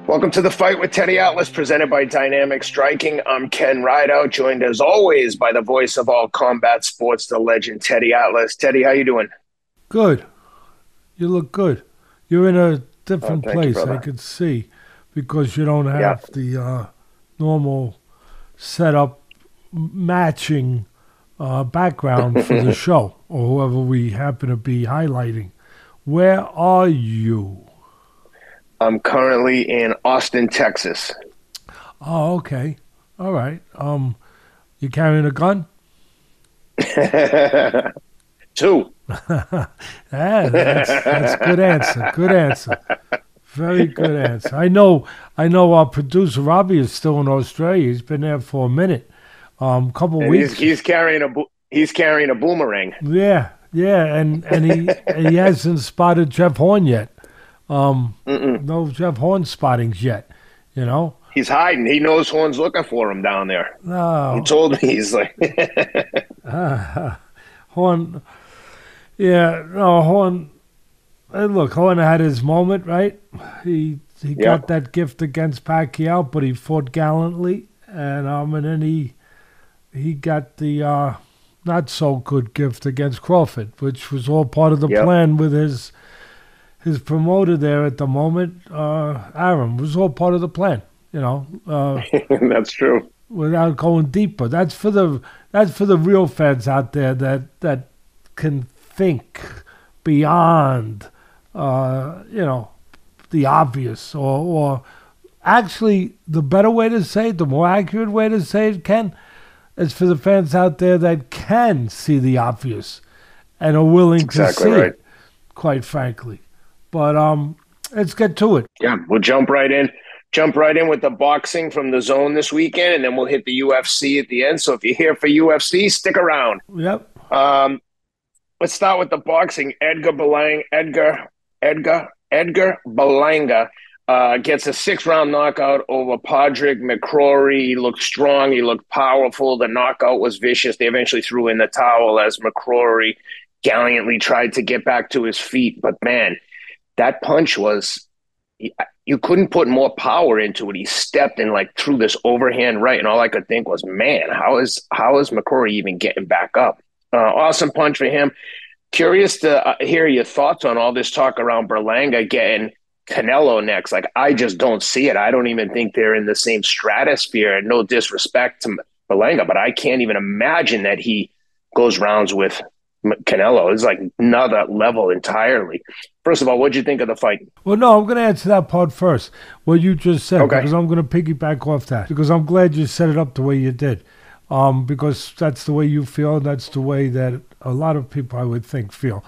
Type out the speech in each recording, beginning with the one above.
Welcome to the Fight with Teddy Atlas, presented by Dynamic Striking. I'm Ken Rideout, joined as always by the voice of all combat sports, the legend Teddy Atlas. Teddy, how you doing? Good. You look good. You're in a Oh, different thank you, place, I brother. could see, because you don't Yeah. have the normal setup matching background for the show or whoever we happen to be highlighting. Where are you? I'm currently in Austin, Texas. Oh, okay. All right. You carrying a gun? Two. Yeah, that's good answer. Good answer. Very good answer. I know our producer Robbie is still in Australia. He's been there for a minute. Couple And he's weeks. he's carrying he's carrying a boomerang. Yeah, yeah, and he hasn't spotted Jeff Horn yet. Mm-mm. No Jeff Horn spottings yet, you know? He's hiding. He knows Horn's looking for him down there. He No. told me, he's like, Horn, yeah, no, Horn, look, Horn had his moment, right? He got yep, that gift against Pacquiao, but he fought gallantly, and then he got the not so good gift against Crawford, which was all part of the yep, plan with his promoter there at the moment, Aaron, was all part of the plan, that's true. without going deeper. That's for the real fans out there that can think beyond, the obvious, or actually the better way to say it, the more accurate way to say it, Ken, is for the fans out there that can see the obvious and are That's willing to exactly see right. it, quite frankly. But let's get to it. Yeah, we'll jump right in. Jump right in with the boxing from the zone this weekend, and then we'll hit the UFC at the end. So if you're here for UFC, stick around. Yep. Um, let's start with the boxing. Edgar Berlanga gets a 6-round knockout over Padraig McCrory. He looked strong. He looked powerful. The knockout was vicious. They eventually threw in the towel as McCrory gallantly tried to get back to his feet. But man, that punch was, you couldn't put more power into it. He stepped and like threw this overhand right, and all I could think was, man, how is McCrory even getting back up? Awesome punch for him. Curious to hear your thoughts on all this talk around Berlanga getting Canelo next. Like, I just don't see it. I don't even think they're in the same stratosphere. No disrespect to Berlanga, but I can't even imagine that he goes rounds with Canelo. It's like another level entirely. First of all, what'd you think of the fight? Well, no, I'm going to answer that part first, what you just said, Okay. because I'm going to piggyback off that, because I'm glad you set it up the way you did, because that's the way you feel, and that's the way that a lot of people, I would think, feel.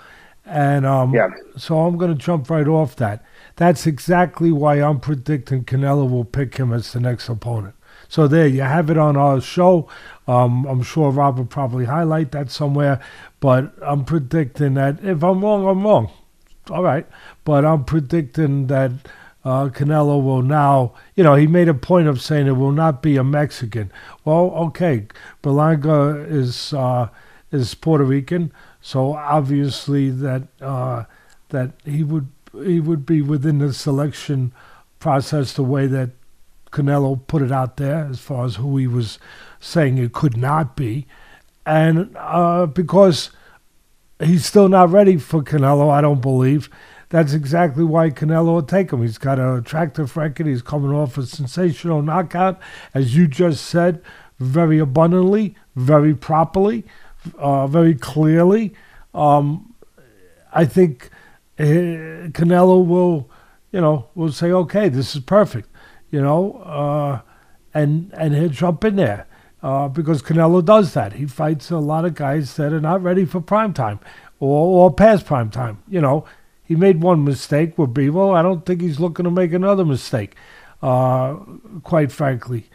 And Yeah. so I'm going to jump right off that. That's exactly why I'm predicting Canelo will pick him as the next opponent. So there, you have it on our show. I'm sure Rob will probably highlight that somewhere, but I'm predicting that if I'm wrong, I'm wrong. All right. But I'm predicting that Canelo will now, he made a point of saying it will not be a Mexican. Well, okay, Berlanga is Puerto Rican, so obviously that he would be within the selection process the way that Canelo put it out there as far as who he was saying it could not be. And because he's still not ready for Canelo, I don't believe. That's exactly why Canelo will take him. He's got an attractive record. He's coming off a sensational knockout, as you just said, very abundantly, very properly, very clearly. I think Canelo will say, okay, this is perfect, and he'll jump in there. Because Canelo does that. He fights a lot of guys that are not ready for prime time or past prime time. He made one mistake with Bevo. I don't think he's looking to make another mistake, quite frankly.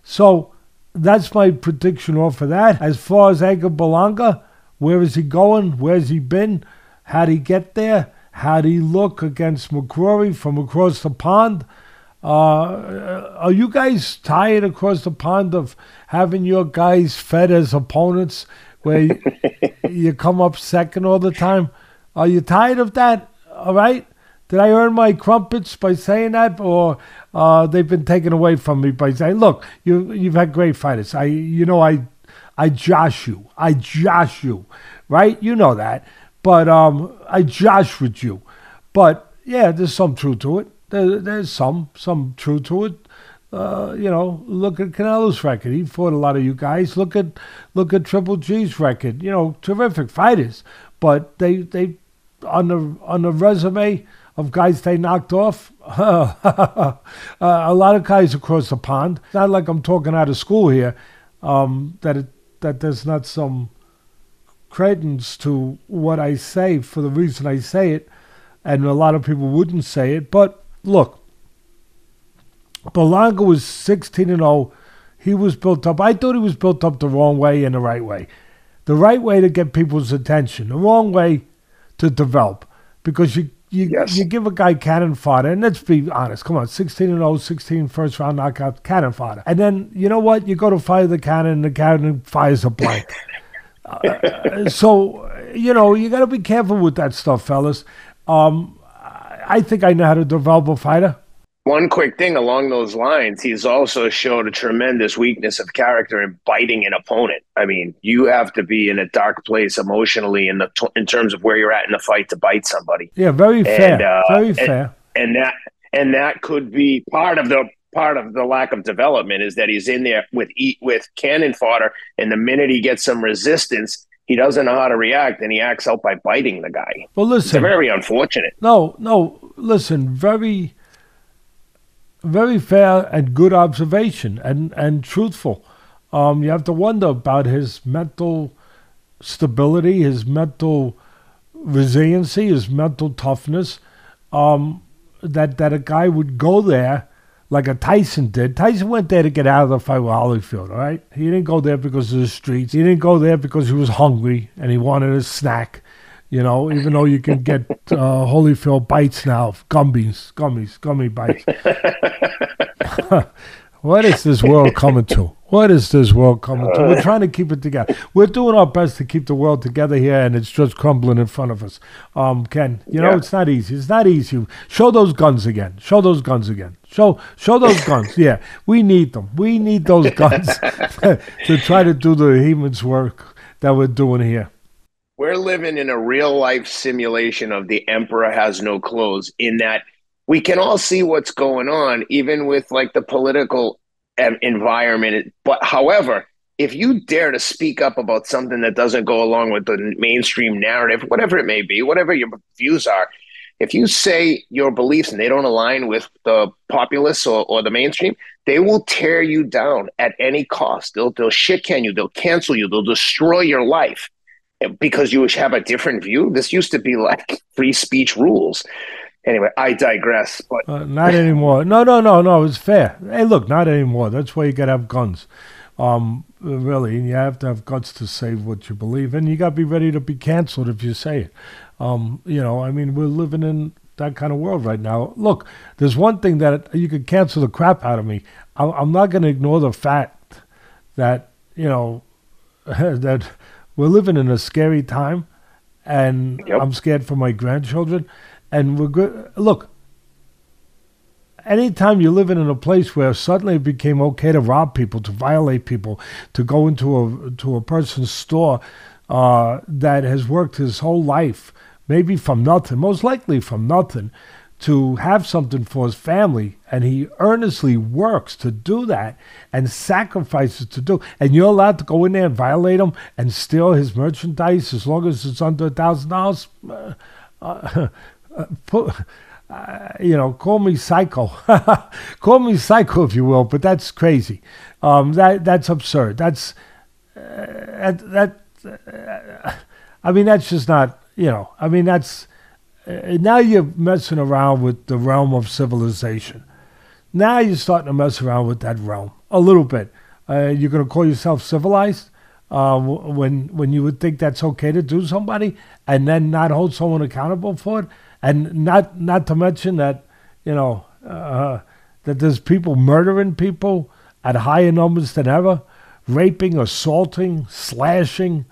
So that's my prediction off of that. As far as Edgar Berlanga, where is he going? Where's he been? How'd he get there? How'd he look against McCrory from across the pond? Are you guys tired across the pond of having your guys fed as opponents where you come up second all the time? Are you tired of that? All right? Did I earn my crumpets by saying that, or they've been taken away from me by saying, look, you've had great fighters. I josh you. Right? You know that. But I josh with you. But, yeah, there's some truth to it. There's some truth to it. Look at Canelo's record. He fought a lot of you guys. Look at Triple G's record. Terrific fighters. But they on the resume of guys they knocked off, a lot of guys across the pond. It's not like I'm talking out of school here. That there's not some credence to what I say for the reason I say it, and a lot of people wouldn't say it. But look, Berlanga was 16-0. He was built up. I thought he was built up the wrong way and the right way. The right way to get people's attention. The wrong way to develop. Because you give a guy cannon fodder, and let's be honest. Come on, 16-0, 16 first-round knockout, cannon fodder. And then, you know what? You go to fire the cannon, and the cannon fires a blank. So, you got to be careful with that stuff, fellas. I think I know how to develop a fighter. One quick thing along those lines, he's also showed a tremendous weakness of character in biting an opponent. I mean, you have to be in a dark place emotionally in terms of where you're at in the fight to bite somebody. Yeah, very fair. Very fair. And that could be part of the lack of development is that he's in there with cannon fodder, and the minute he gets some resistance, he doesn't know how to react, and he acts out by biting the guy. Well, listen, it's very unfortunate. No, listen, very, very fair and good observation and truthful. You have to wonder about his mental stability, his mental resiliency, his mental toughness. That a guy would go there like a Tyson did. Tyson went there to get out of the fight with Holyfield, all right? He didn't go there because of the streets. He didn't go there because he was hungry and he wanted a snack, even though you can get Holyfield bites now, gummy bites. What is this world coming to? We're trying to keep it together. We're doing our best to keep the world together here, and it's just crumbling in front of us. Ken, it's not easy. It's not easy. Show those guns again. Show those guns. Yeah, we need them. We need those guns to try to do the hemat's work that we're doing here. We're living in a real-life simulation of the emperor has no clothes, in that we can all see what's going on, even with like the political environment. But however, if you dare to speak up about something that doesn't go along with the mainstream narrative, whatever it may be, whatever your views are, if you say your beliefs and they don't align with the populace or the mainstream, they will tear you down at any cost. They'll shit can you, they'll cancel you, they'll destroy your life because you have a different view. This used to be like free speech rules. Anyway, I digress. But not anymore. No. It's fair. Hey, look, not anymore. That's why you got to have guns. Really, and you have to have guts to say what you believe, and you got to be ready to be canceled if you say it. We're living in that kind of world right now. Look, there's one thing that you could cancel the crap out of me. I'm not going to ignore the fact that, that we're living in a scary time, and yep. I'm scared for my grandchildren. And we're good. Look, anytime you're living in a place where suddenly it became okay to rob people, to violate people, to go into a person's store that has worked his whole life, maybe from nothing, most likely from nothing, to have something for his family, and he earnestly works to do that and sacrifices to do, and you're allowed to go in there and violate him and steal his merchandise as long as it's under $1,000. Call me psycho. Call me psycho if you will, but that's crazy. That's absurd. That's just not, that's, now you're messing around with the realm of civilization. Now you're starting to mess around with that realm a little bit. You're going to call yourself civilized when you would think that's okay to do somebody and then not hold someone accountable for it. And not to mention that, that there's people murdering people at higher numbers than ever, raping, assaulting, slashing.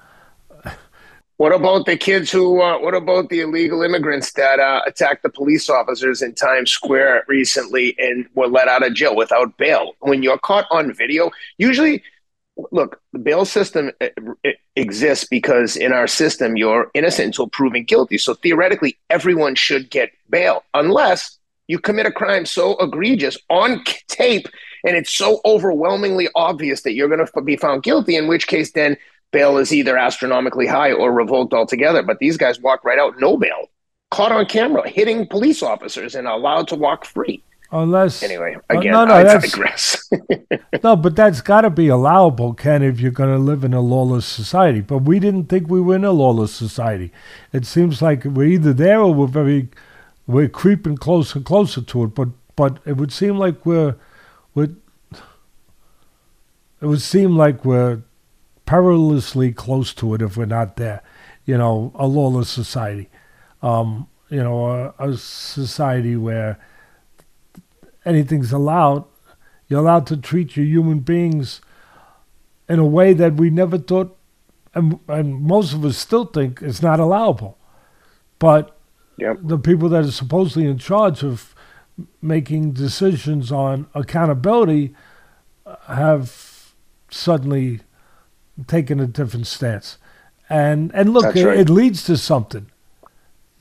What about the kids who? What about the illegal immigrants that attacked the police officers in Times Square recently and were let out of jail without bail? When you're caught on video, usually, look, the bail system it exists because in our system you're innocent until proven guilty. So theoretically, everyone should get bail unless you commit a crime so egregious on tape and it's so overwhelmingly obvious that you're going to be found guilty. In which case, then bail is either astronomically high or revoked altogether. But these guys walk right out, no bail, caught on camera, hitting police officers and allowed to walk free. Unless anyway, again, I digress. No, but that's got to be allowable, Ken, if you're going to live in a lawless society. But we didn't think we were in a lawless society. It seems like we're either there or we're creeping closer and closer to it. But it would seem like we're perilously close to it if we're not there. You know, a lawless society. You know, a society where anything's allowed. You're allowed to treat your human beings in a way that we never thought, and most of us still think it's not allowable. But the people that are supposedly in charge of making decisions on accountability have suddenly taken a different stance. And look, it leads to something.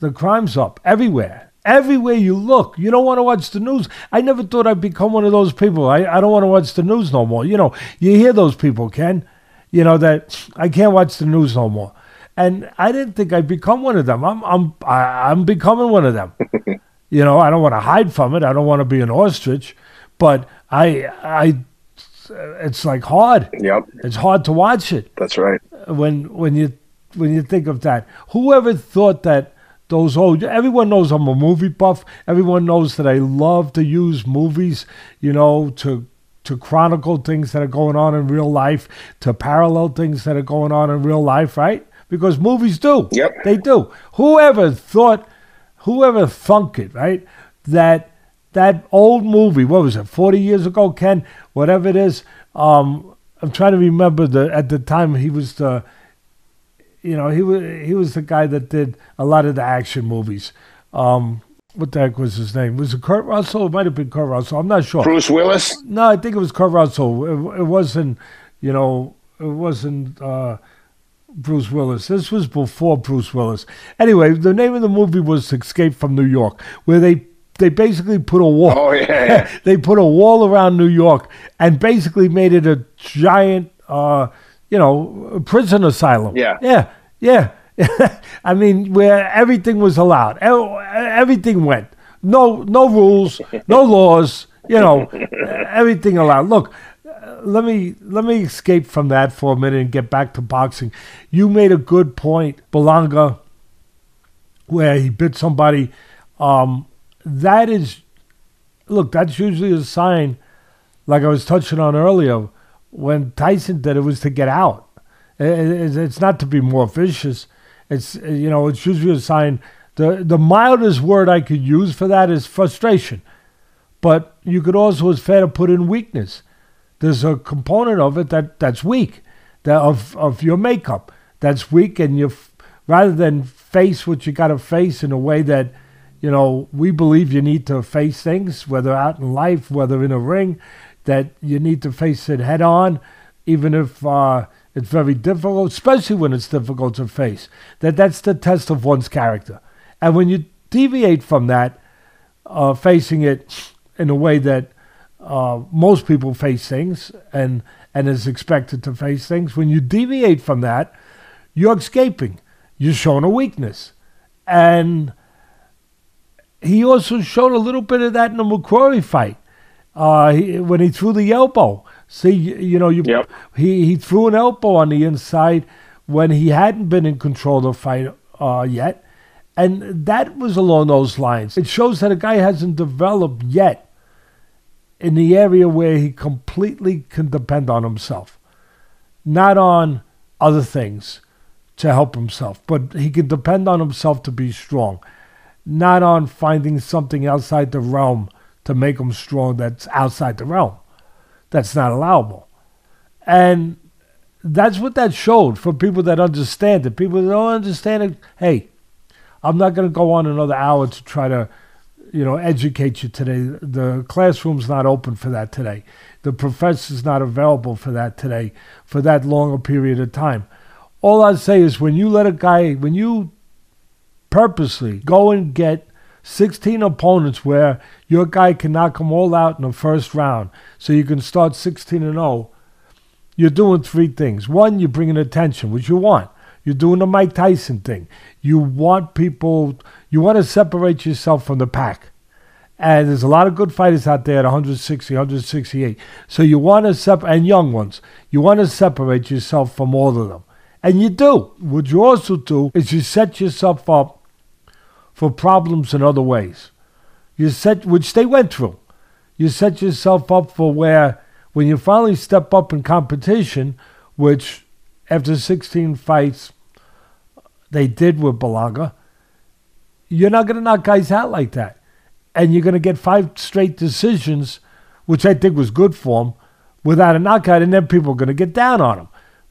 The crime's up everywhere. Everywhere you look, you don't want to watch the news. I never thought I'd become one of those people. I don't want to watch the news no more. You know, you hear those people, Ken, you know, that I can't watch the news no more. And I didn't think I'd become one of them. I'm becoming one of them. You know, I don't want to hide from it. I don't want to be an ostrich, but it's like hard. Yep. It's hard to watch it. That's right. When you think of that, whoever thought that everyone knows I'm a movie buff. Everyone knows that I love to use movies, you know, to chronicle things that are going on in real life, to parallel things that are going on in real life, right? Because movies do. Yep. They do. Whoever thunk it, right? That old movie, what was it, 40 years ago, Ken? Whatever it is. I'm trying to remember at the time he was the... You know, he was the guy that did a lot of the action movies. What the heck was his name? Was it Kurt Russell? It might have been Kurt Russell. I'm not sure. Bruce Willis? No, I think it was Kurt Russell. It wasn't, you know, Bruce Willis. This was before Bruce Willis. Anyway, the name of the movie was Escape from New York, where they basically put a wall. Oh, yeah. They put a wall around New York and basically made it a giant... you know, prison asylum. Yeah. I mean, where everything was allowed. Everything went. No rules, no laws, you know, everything allowed. Look, let me escape from that for a minute and get back to boxing. You made a good point, Berlanga, where he bit somebody. That's usually a sign, like I was touching on earlier, when Tyson did it was to get out. It's not to be more vicious. It's, you know, it's usually a sign. The mildest word I could use for that is frustration. But you could also, it's fair to put in weakness. There's a component of it that's weak, of your makeup that's weak, and rather than face what you got to face in a way that, you know, we believe you need to face things, whether out in life, whether in a ring, that you need to face it head on, even if it's very difficult, especially when it's difficult to face. That's the test of one's character. And when you deviate from that, facing it in a way that most people face things and is expected to face things, when you deviate from that, you're escaping. You're showing a weakness. And he also showed a little bit of that in the McCrory fight. When he threw the elbow. See, you know, he threw an elbow on the inside when he hadn't been in control of the fight yet. And that was along those lines. It shows that a guy hasn't developed yet in the area where he completely can depend on himself. Not on other things to help himself, but he can depend on himself to be strong. Not on finding something outside the realm to make him strong that's outside the realm. That's not allowable. And that's what that showed for people that understand it. People that don't understand it, hey, I'm not going to go on another hour to try to, educate you today. The classroom's not open for that today. The professor's not available for that today, for that longer period of time. All I say is when you purposely go and get 16 opponents where your guy can knock them all out in the first round so you can start 16-0, you're doing three things. One, you're bringing attention, which you want. You're doing the Mike Tyson thing. You want to separate yourself from the pack. And there's a lot of good fighters out there at 160, 168. So you want to and young ones. You want to separate yourself from all of them. And you do. What you also do is you set yourself up for problems in other ways. Which they went through. You set yourself up for where, when you finally step up in competition, which after 16 fights they did with Berlanga, you're not going to knock guys out like that. And you're going to get 5 straight decisions, which I think was good for him, without a knockout, and then people are going to get down on him.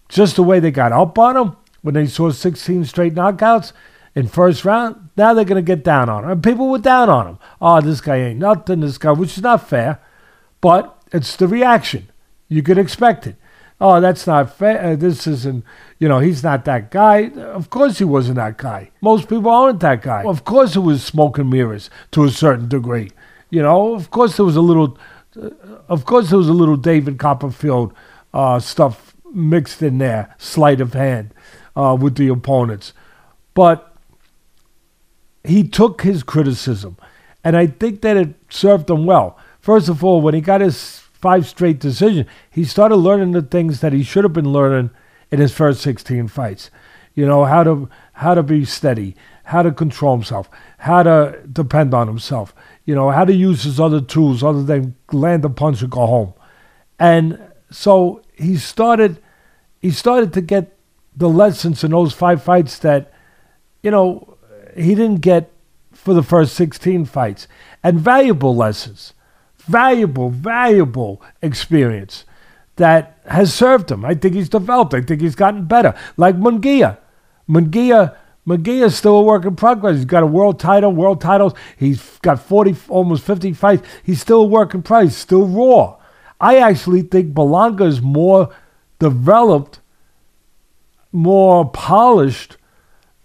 Just the way they got up on him when they saw 16 straight knockouts in first round, now they're going to get down on him. And people were down on him. Oh, this guy ain't nothing, this guy, which is not fair. But it's the reaction. You could expect it. Oh, that's not fair. This isn't, he's not that guy. Of course he wasn't that guy. Most people aren't that guy. Of course it was smoke and mirrors to a certain degree. Of course there was a little David Copperfield stuff mixed in there, sleight of hand with the opponents. But he took his criticism, and I think that it served him well. First of all, when he got his 5 straight decisions, he started learning the things that he should have been learning in his first 16 fights. How to be steady, how to control himself, how to depend on himself, how to use his other tools other than land a punch and go home. And so he started to get the lessons in those 5 fights that, he didn't get for the first 16 fights. And valuable lessons. Valuable experience that has served him. I think he's developed. I think he's gotten better. Like Munguia. Munguia is still a work in progress. He's got a world titles. He's got 40, almost 50 fights. He's still a work in progress, still raw. I actually think Berlanga is more developed, more polished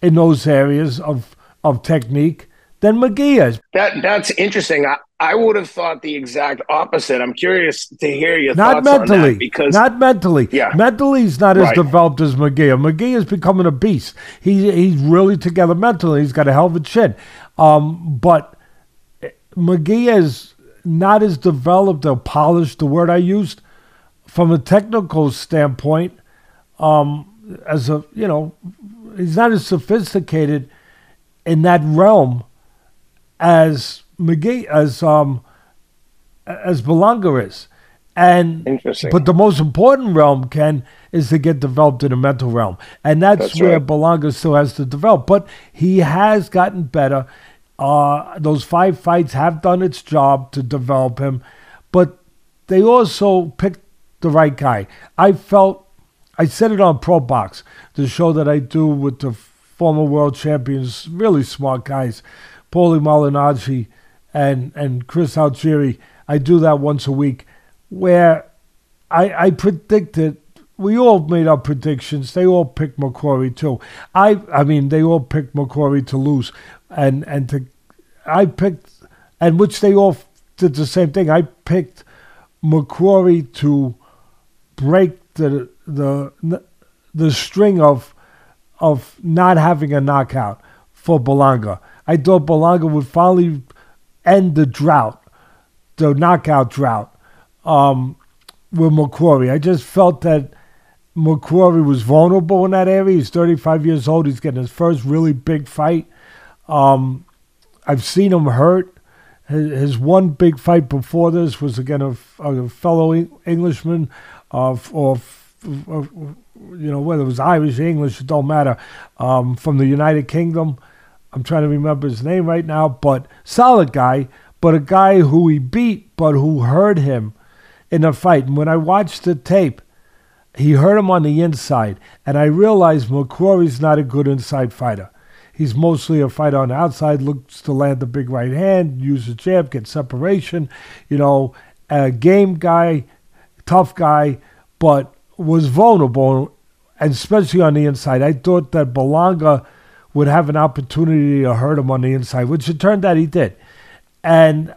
in those areas of technique than Munguia is. That's interesting. I would have thought the exact opposite. I'm curious to hear your thoughts on that. Not mentally. Yeah. Mentally, he's not as developed as Munguia. Munguia is becoming a beast. He's really together mentally. He's got a hell of a chin. But Munguia is not as developed or polished, the word I used, from a technical standpoint. He's not as sophisticated in that realm as Berlanga is. And interesting. But the most important realm, Ken, is to get developed in the mental realm. And that's where right. Berlanga still has to develop. But he has gotten better. Those 5 fights have done its job to develop him. But they also picked the right guy. I said it on Pro Box, the show that I do with the former world champions, really smart guys, Paulie Malignaggi and Chris Algieri. I do that once a week, where I predicted, we all made our predictions. They all picked McCrory too. They all picked McCrory to lose, which they all did the same thing. I picked McCrory to break the string of not having a knockout for Berlanga. I thought Berlanga would finally end the knockout drought with McCrory. I just felt that McCrory was vulnerable in that area. He's 35 years old. He's getting his first really big fight. I've seen him hurt. His one big fight before this was against a fellow Englishman, whether it was Irish, English, it don't matter, from the United Kingdom. I'm trying to remember his name right now, but solid guy, but a guy who he beat, but who hurt him in a fight. And when I watched the tape, He hurt him on the inside, and I realized McCrory's not a good inside fighter. He's mostly a fighter on the outside, looks to land the big right hand, use the jab, get separation, a game guy, tough guy, but was vulnerable, and especially on the inside. I thought that Berlanga would have an opportunity to hurt him on the inside, which it turned out he did. And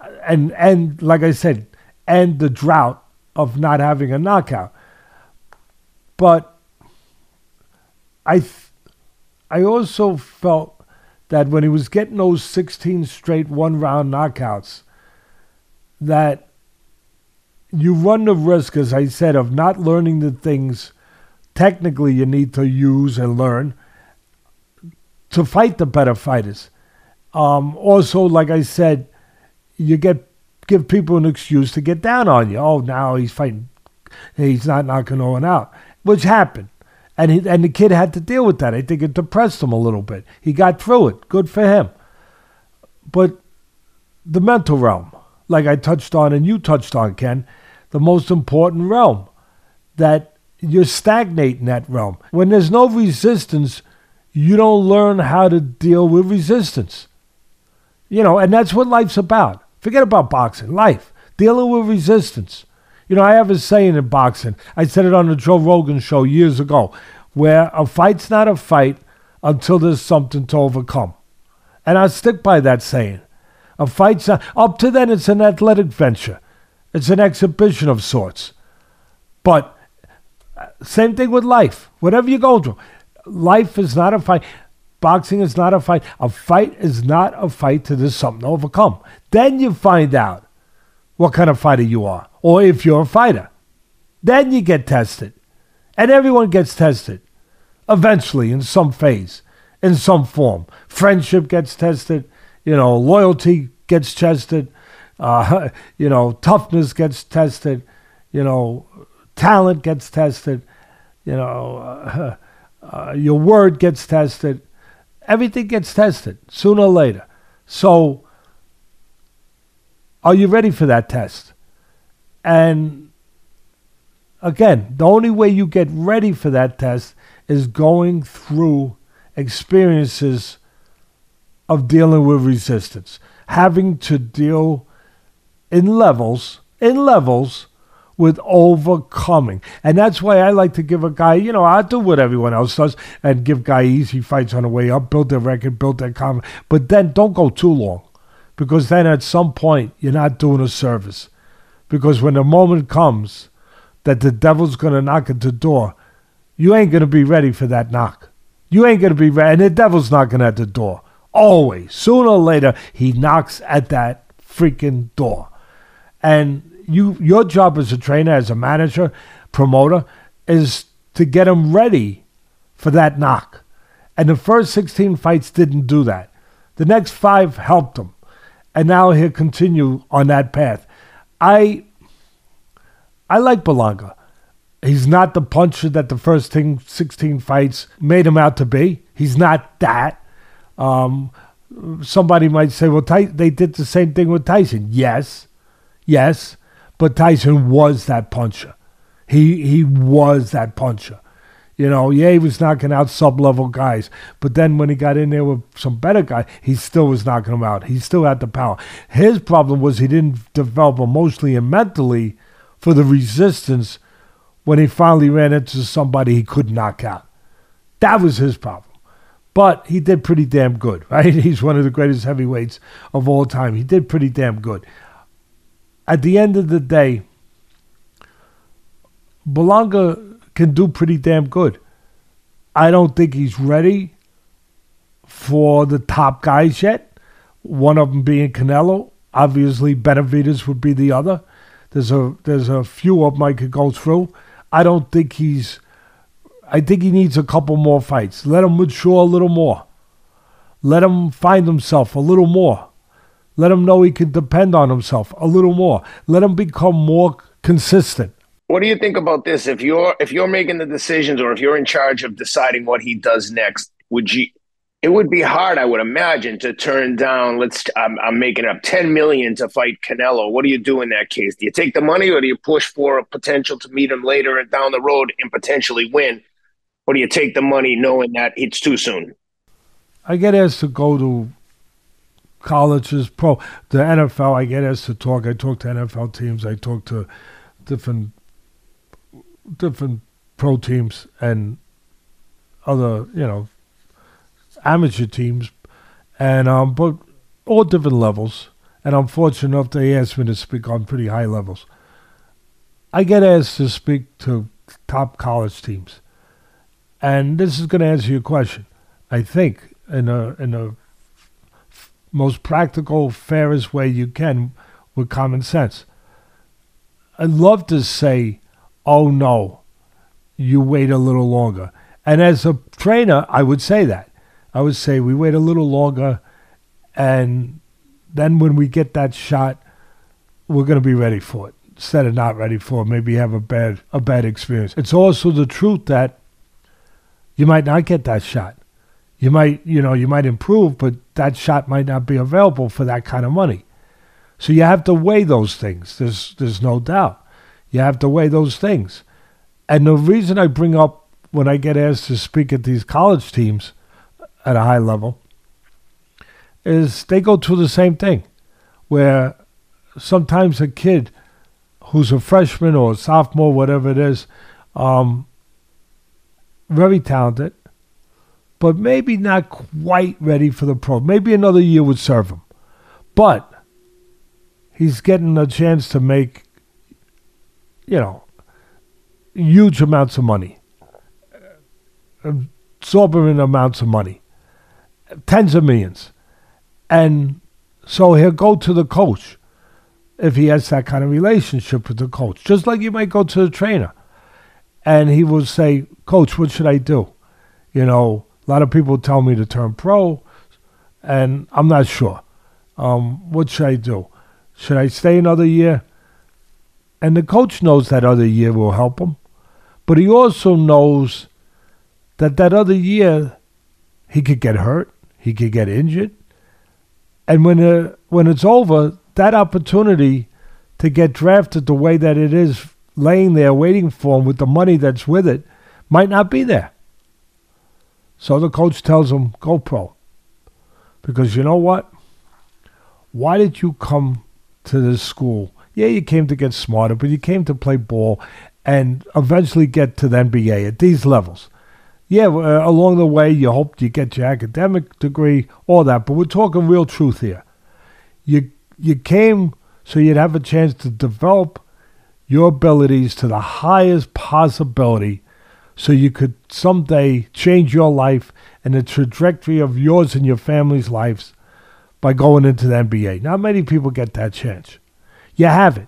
like I said, end the drought of not having a knockout. But I also felt that when he was getting those 16 straight one-round knockouts, that you run the risk, as I said, of not learning the things technically you need to use and learn to fight the better fighters. Also, like I said, you give people an excuse to get down on you. Oh, now he's fighting. He's not knocking no one out, which happened. And the kid had to deal with that. I think it depressed him a little bit. He got through it. Good for him. But the mental realm, like I touched on and you touched on, Ken, the most important realm, that you stagnate in that realm. When there's no resistance, you don't learn how to deal with resistance. And that's what life's about. Forget about boxing. Life. Dealing with resistance. I have a saying in boxing. I said it on the Joe Rogan show years ago, where a fight's not a fight until there's something to overcome. And I stick by that saying. A fight's not, up to then it's an athletic venture. It's an exhibition of sorts. But same thing with life. Whatever you're going through. Life is not a fight. Boxing is not a fight. A fight is not a fight till there's something to overcome. Then you find out what kind of fighter you are, or if you're a fighter. Then you get tested. And everyone gets tested. Eventually, in some phase, in some form. Friendship gets tested. Loyalty gets tested. Toughness gets tested. Talent gets tested. Your word gets tested. Everything gets tested sooner or later. So, are you ready for that test? And again, the only way you get ready for that test is going through experiences of dealing with resistance, having to deal in levels with overcoming. And that's why I like to give a guy, I do what everyone else does and give guy easy fights on the way up, build their record, build their confidence. But then don't go too long, because then at some point you're not doing a service. Because when the moment comes that the devil's going to knock at the door, you ain't going to be ready for that knock. You ain't going to be ready. And the devil's knocking at the door. Always. Sooner or later, he knocks at that freaking door. And your job as a trainer, as a manager, promoter, is to get him ready for that knock. And the first 16 fights didn't do that. The next 5 helped him. And now he'll continue on that path. I like Berlanga. He's not the puncher that the first 16 fights made him out to be. He's not that. Somebody might say, well, they did the same thing with Tyson. Yes. But Tyson was that puncher. He was that puncher. He was knocking out sub-level guys. But then when he got in there with some better guys, he still was knocking them out. He still had the power. His problem was he didn't develop emotionally and mentally for the resistance when he finally ran into somebody he could knock out. That was his problem. But he did pretty damn good, right? He's one of the greatest heavyweights of all time. He did pretty damn good. At the end of the day, Berlanga can do pretty damn good. I don't think he's ready for the top guys yet. One of them being Canelo. Obviously, Benavidez would be the other. There's a few of them I could go through. I think he needs a couple more fights. Let him mature a little more. Let him find himself a little more. Let him know he can depend on himself a little more. Let him become more consistent. What do you think about this? If you're making the decisions, or if you're in charge of deciding what he does next, would you It would be hard, I would imagine, to turn down. I'm making up 10 million to fight Canelo. What do you do in that case? Do you take the money, or do you push for a potential to meet him later and down the road and potentially win? Or do you take the money knowing that it's too soon? I get asked to go to colleges, the NFL. I get asked to talk. I talk to NFL teams. I talk to different pro teams and other, amateur teams, and but all different levels. And I'm fortunate enough they asked me to speak on pretty high levels. I get asked to speak to top college teams, and this is going to answer your question. I think in a most practical, fairest way you can, with common sense. I'd love to say, "Oh no, you wait a little longer." And as a trainer, I would say that. I would say we wait a little longer, and then when we get that shot, we're going to be ready for it. Instead of not ready for it, maybe have a bad experience. It's also the truth that you might not get that shot. You might improve, but that shot might not be available for that kind of money. So you have to weigh those things. There's no doubt. You have to weigh those things. And the reason I bring up when I get asked to speak at these college teams at a high level is they go through the same thing, where sometimes a kid who's a freshman or a sophomore, whatever it is, very talented, but maybe not quite ready for the pro. Maybe another year would serve him. But he's getting a chance to make, huge amounts of money, exorbitant amounts of money, tens of millions. And so he'll go to the coach if he has that kind of relationship with the coach, just like you might go to the trainer. And he will say, "Coach, what should I do? A lot of people tell me to turn pro, and I'm not sure. What should I do? Should I stay another year?" And the coach knows that other year will help him. But he also knows that other year he could get hurt, he could get injured. And when it's over, that opportunity to get drafted the way that it is laying there waiting for him with the money that's with it might not be there. So the coach tells him, "Go pro." Because you know what? Why did you come to this school? Yeah, you came to get smarter, but you came to play ball and eventually get to the NBA at these levels. Yeah, along the way, you hoped you get your academic degree, all that, but we're talking real truth here. You came so you'd have a chance to develop your abilities to the highest possibility so you could someday change your life and the trajectory of yours and your family's lives by going into the NBA. Not many people get that chance. You have it.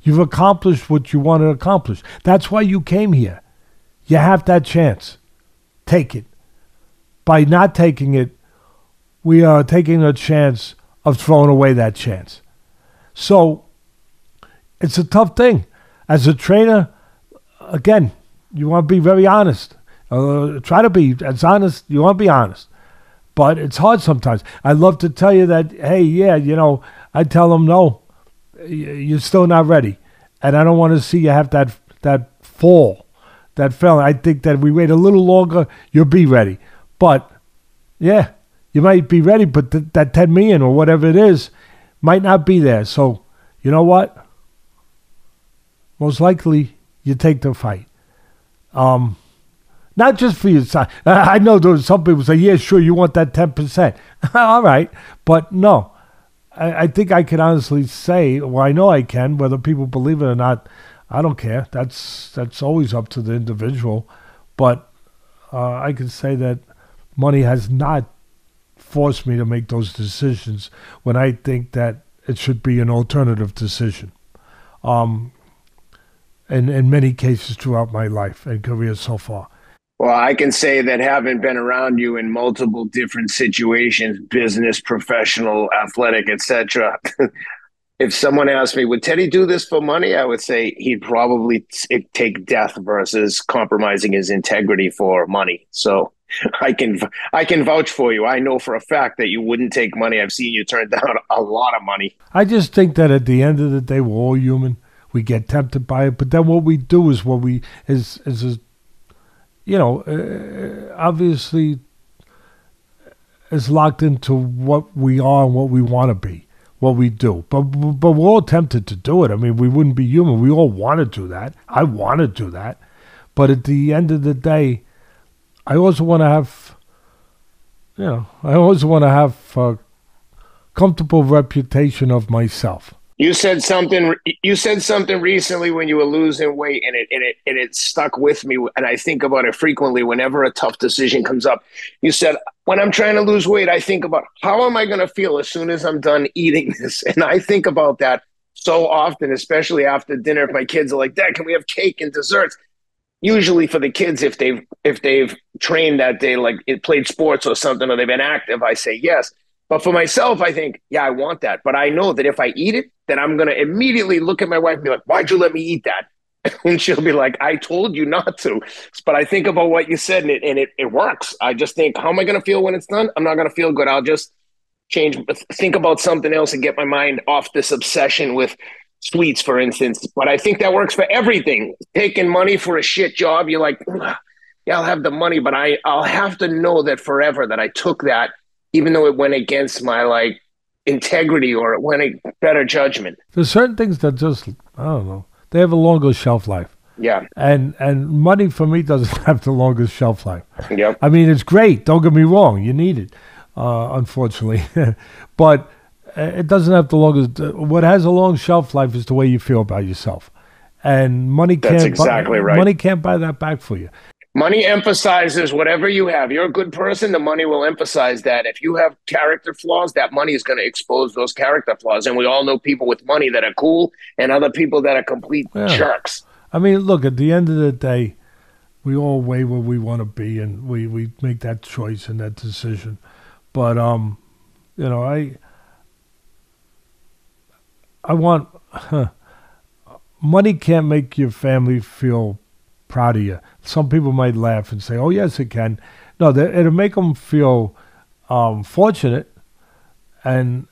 You've accomplished what you want to accomplish. That's why you came here. You have that chance. Take it. By not taking it, we are taking a chance of throwing away that chance. So it's a tough thing. As a trainer, again, you want to be very honest. Try to be as honest. You want to be honest. But it's hard sometimes. I'd love to tell you that, hey, yeah, I tell them, no, you're still not ready. And I don't want to see you have that fall, that feeling. I think that we wait a little longer, you'll be ready. But, yeah, you might be ready, but that 10 million or whatever it is might not be there. So, you know what? Most likely, you take the fight. Not just for your side. I know some people say, yeah, sure, you want that 10%. All right. But no, I think I can honestly say, well, I know I can, whether people believe it or not, I don't care. That's always up to the individual. But I can say that money has not forced me to make those decisions when I think that it should be an alternative decision. In many cases throughout my life and career so far. Well, I can say that having been around you in multiple different situations, business, professional, athletic, etc. If someone asked me, would Teddy do this for money? I would say he'd probably take death versus compromising his integrity for money. So I can vouch for you. I know for a fact that you wouldn't take money. I've seen you turn down a lot of money. I just think that at the end of the day, we're all human. We get tempted by it, but then what we do is what we obviously is locked into what we are and what we want to be, what we do. But we're all tempted to do it. I mean, we wouldn't be human. We all want to do that. I want to do that. But at the end of the day, I also want to have, a comfortable reputation of myself. You said something. You said something recently when you were losing weight, and it stuck with me. And I think about it frequently whenever a tough decision comes up. You said, "When I'm trying to lose weight, I think about how am I going to feel as soon as I'm done eating this." And I think about that so often, especially after dinner. If my kids are like, "Dad, can we have cake and desserts?" Usually for the kids, if they've trained that day, like it played sports or something, or they've been active, I say yes. But for myself, I think, yeah, I want that. But I know that if I eat it, then I'm going to immediately look at my wife and be like, why'd you let me eat that? And she'll be like, I told you not to. But I think about what you said, and it works. I just think, how am I going to feel when it's done? I'm not going to feel good. I'll just think about something else and get my mind off this obsession with sweets, for instance. But I think that works for everything. Taking money for a shit job, you're like, yeah, I'll have the money, but I'll have to know that forever that I took that, even though it went against my integrity or it went better judgment. There's certain things that just, I don't know, they have a longer shelf life. Yeah. And money for me doesn't have the longest shelf life. Yep. I mean, it's great. Don't get me wrong. You need it, unfortunately. But it doesn't have the longest. What has a long shelf life is the way you feel about yourself. And money can't. That's exactly right. Money can't buy that back for you. Money emphasizes whatever you have. You're a good person, the money will emphasize that. If you have character flaws, that money is going to expose those character flaws. And we all know people with money that are cool and other people that are complete jerks. I mean, look, at the end of the day, we all weigh where we want to be, and we make that choice and that decision. But, I want... money can't make your family feel proud of you. Some people might laugh and say, oh, yes, it can. No, it'll make them feel fortunate, and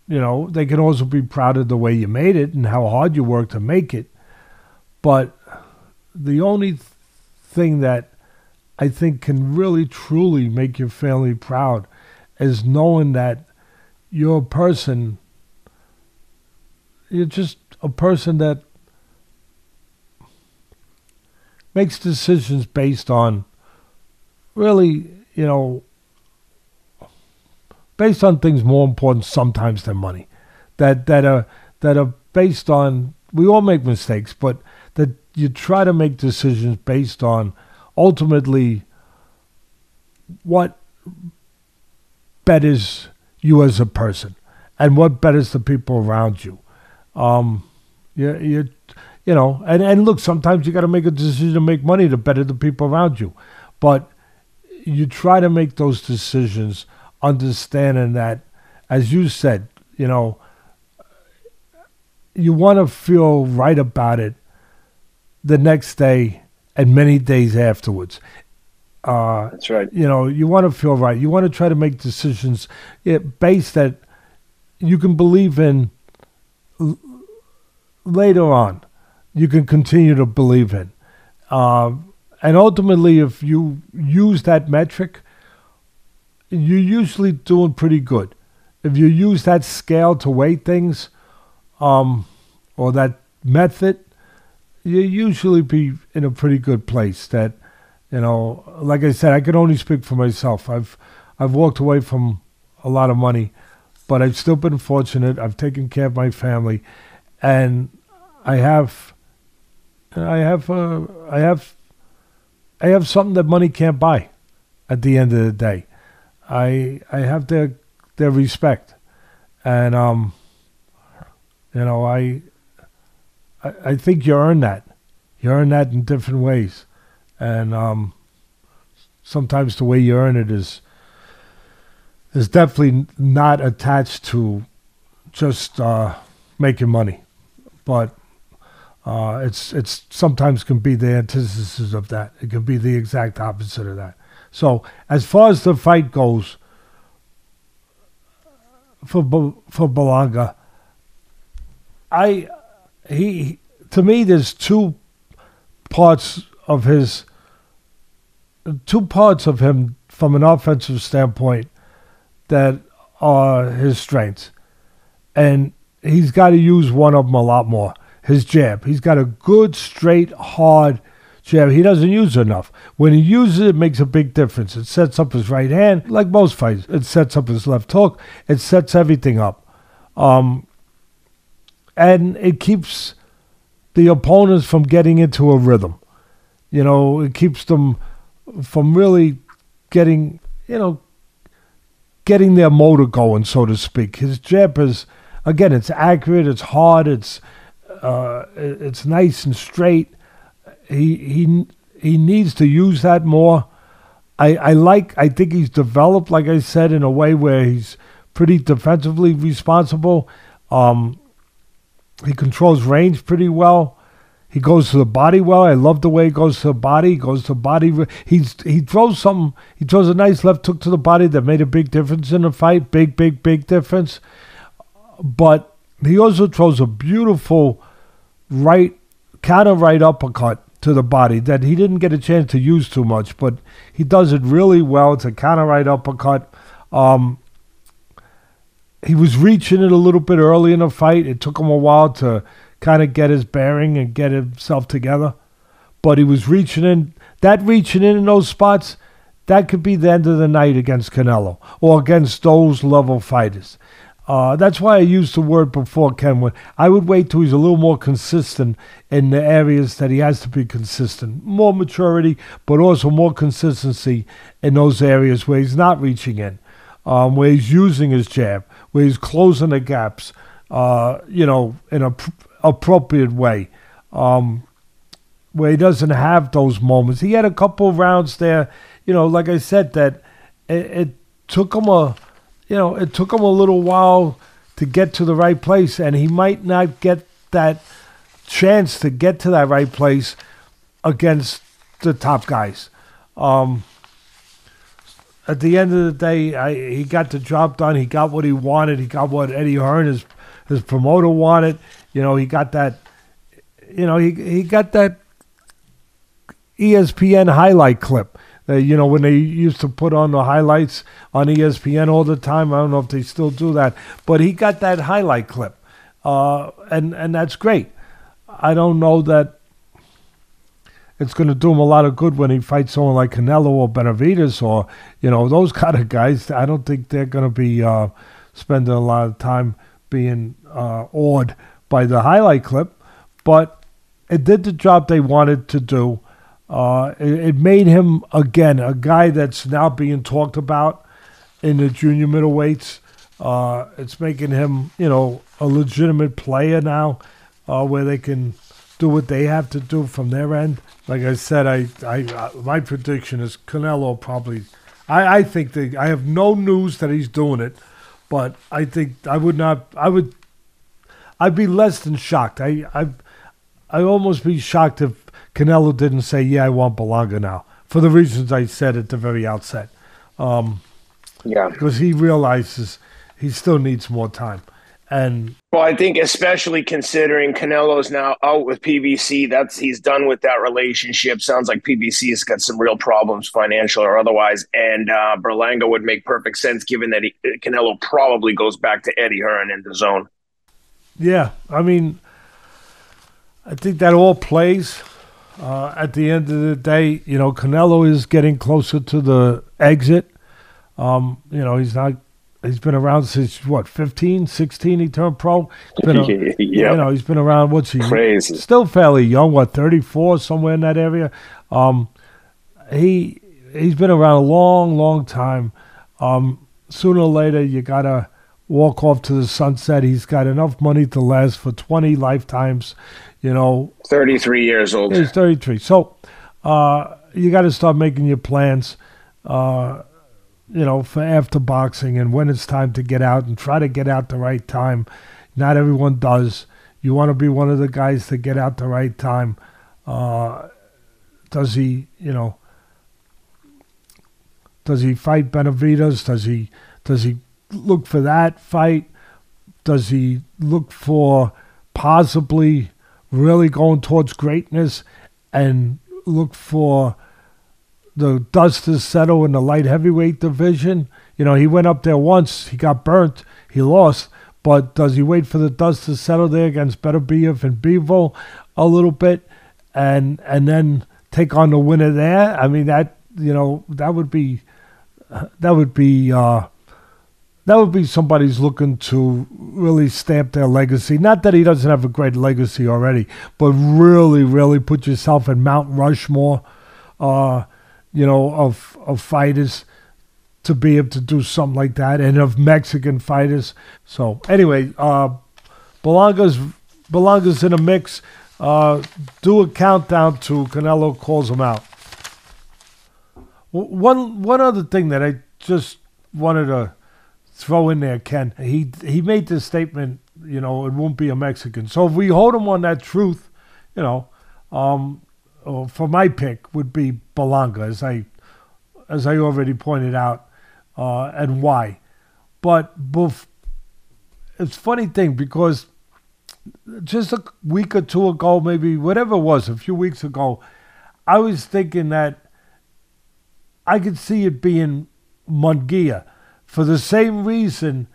they can also be proud of the way you made it and how hard you worked to make it. But the only thing that I think can really, truly make your family proud is knowing that you're just a person that makes decisions based on really, based on things more important sometimes than money. That are based on, we all make mistakes, but that you try to make decisions based on ultimately what betters you as a person and what betters the people around you. And look, sometimes you got to make a decision to make money to better the people around you. But you try to make those decisions understanding that, as you said, you want to feel right about it the next day and many days afterwards. That's right. You want to feel right. You want to try to make decisions based that you can believe in later on. You can continue to believe in. And ultimately, if you use that metric, you're usually doing pretty good. If you use that scale to weigh things, or that method, you usually be in a pretty good place. That, like I said, I can only speak for myself. I've walked away from a lot of money, but I've still been fortunate. I've taken care of my family, and I have something that money can't buy. At the end of the day, I have their respect, and I think you earn that. You earn that in different ways, and sometimes the way you earn it is definitely not attached to just making money, but it's sometimes can be the antithesis of that. It can be the exact opposite of that. So as far as the fight goes for Berlanga, to me there's two parts of him from an offensive standpoint that are his strengths, and he's got to use one of them a lot more. His jab. He's got a good, straight, hard jab. He doesn't use it enough. When he uses it, it makes a big difference. It sets up his right hand, like most fighters. It sets up his left hook. It sets everything up. And it keeps the opponents from getting into a rhythm. You know, it keeps them from really getting their motor going, so to speak. His jab is, again, it's accurate, it's hard, it's nice and straight. He needs to use that more. I think he's developed, like I said, in a way where he's pretty defensively responsible. He controls range pretty well. He goes to the body well. I love the way he goes to the body. He goes to body. He throws something. He throws a nice left hook to the body that made a big difference in the fight. Big difference. But he also throws a beautiful counter right uppercut to the body that he didn't get a chance to use too much, but he does it really well. It's a counter right uppercut. He was reaching it a little bit early in the fight. It took him a while to kind of get his bearing and get himself together. But he was reaching in. That reaching in those spots, that could be the end of the night against Canelo or against those level fighters. That's why I used the word before, Ken. I would wait till he's a little more consistent in the areas that he has to be consistent. More maturity, but also more consistency in those areas where he's not reaching in, where he's using his jab, where he's closing the gaps, in an appropriate way, where he doesn't have those moments. He had a couple of rounds there, like I said, that it took him it took him a little while to get to the right place, and he might not get that chance to get to that right place against the top guys. At the end of the day, he got the job done. He got what he wanted. He got what Eddie Hearn, his promoter, wanted. He got that. He got that ESPN highlight clip. When they used to put on the highlights on ESPN all the time. I don't know if they still do that, but he got that highlight clip, and that's great. I don't know that it's going to do him a lot of good when he fights someone like Canelo or Benavidez or those kind of guys. I don't think they're going to be spending a lot of time being awed by the highlight clip, but it did the job they wanted to do. It made him, again, a guy that's now being talked about in the junior middleweights. It's making him, a legitimate player now, where they can do what they have to do from their end. Like I said, my prediction is Canelo probably. I think I have no news that he's doing it, but I think I'd be less than shocked. I'd almost be shocked if Canelo didn't say, yeah, I want Berlanga now, for the reasons I said at the very outset. Because he realizes he still needs more time. Well, I think especially considering Canelo's now out with PBC, he's done with that relationship. Sounds like PBC has got some real problems, financial or otherwise, and Berlanga would make perfect sense given that Canelo probably goes back to Eddie Hearn in the zone. Yeah, I think that all plays. At the end of the day, Canelo is getting closer to the exit. He's been around since 15, 16 he turned pro. He's been around, crazy. Still fairly young, 34, somewhere in that area. He's been around a long, long time. Sooner or later you gotta walk off to the sunset. He's got enough money to last for 20 lifetimes. 33 years old. He's 33. So you got to start making your plans, for after boxing and when it's time to get out and try to get out the right time. Not everyone does. You want to be one of the guys to get out the right time. Does he, Does he fight Benavidez? Does he look for that fight? Does he look for possibly really going towards greatness and look for the dust to settle in the light heavyweight division? You know, he went up there once. He got burnt. He lost. But does he wait for the dust to settle there against Benavidez and Bivol a little bit and then take on the winner there? I mean, that would be somebody's looking to really stamp their legacy. Not that he doesn't have a great legacy already, but really, really put yourself in Mount Rushmore, of fighters to be able to do something like that, and of Mexican fighters. So anyway, Berlanga's in a mix. Do a countdown to Canelo calls him out. One other thing that I just wanted to throw in there, Ken. He made this statement, it won't be a Mexican. So if we hold him on that truth, for my pick would be Berlanga, as I already pointed out, and why. But it's a funny thing because just a week or two ago, maybe whatever it was, a few weeks ago, I was thinking that I could see it being Munguia for the same reason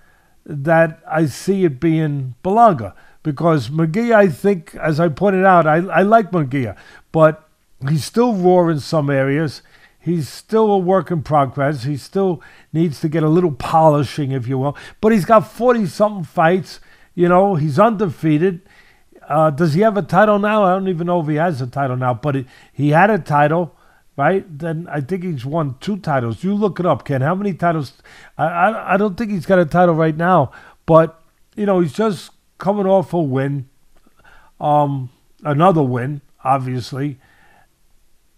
that I see it being Berlanga. Because Munguia, I think, as I pointed out, I like Munguia, but he's still raw in some areas. He's still a work in progress. He still needs to get a little polishing, if you will. But he's got 40-something fights. He's undefeated. Does he have a title now? I don't even know if he has a title now, but he had a title, right? Then I think he's won 2 titles. You look it up, Ken. How many titles? I don't think he's got a title right now, but, he's just coming off a win, another win, obviously.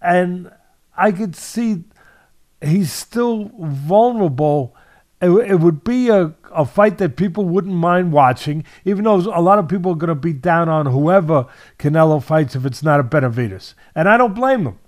And I could see he's still vulnerable. It would be a fight that people wouldn't mind watching, even though a lot of people are going to be down on whoever Canelo fights if it's not a Benavidez. And I don't blame them,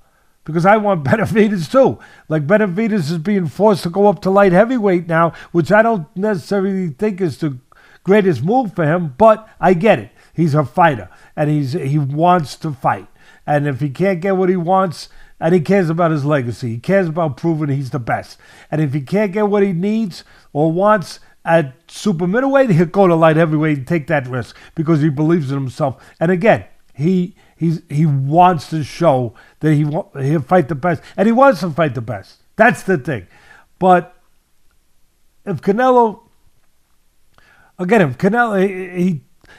because I want Benavidez too. Like, Benavidez is being forced to go up to light heavyweight now, which I don't necessarily think is the greatest move for him, but I get it. He's a fighter, and he wants to fight. And if he can't get what he wants, and he cares about his legacy, he cares about proving he's the best. And if he can't get what he needs or wants at super middleweight, he'll go to light heavyweight and take that risk because he believes in himself. And again, he wants to show that he'll fight the best, and he wants to fight the best. That's the thing. But if Canelo,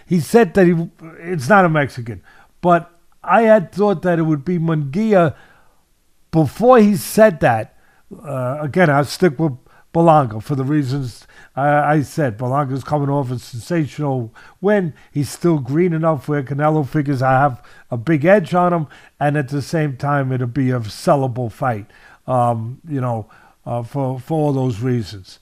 he said that it's not a Mexican, but I had thought that it would be Munguia. Before he said that, again, I'll stick with Berlanga for the reasons I said. Berlanga's coming off a sensational win. He's still green enough where Canelo figures I have a big edge on him, and at the same time, it'll be a sellable fight, for all those reasons.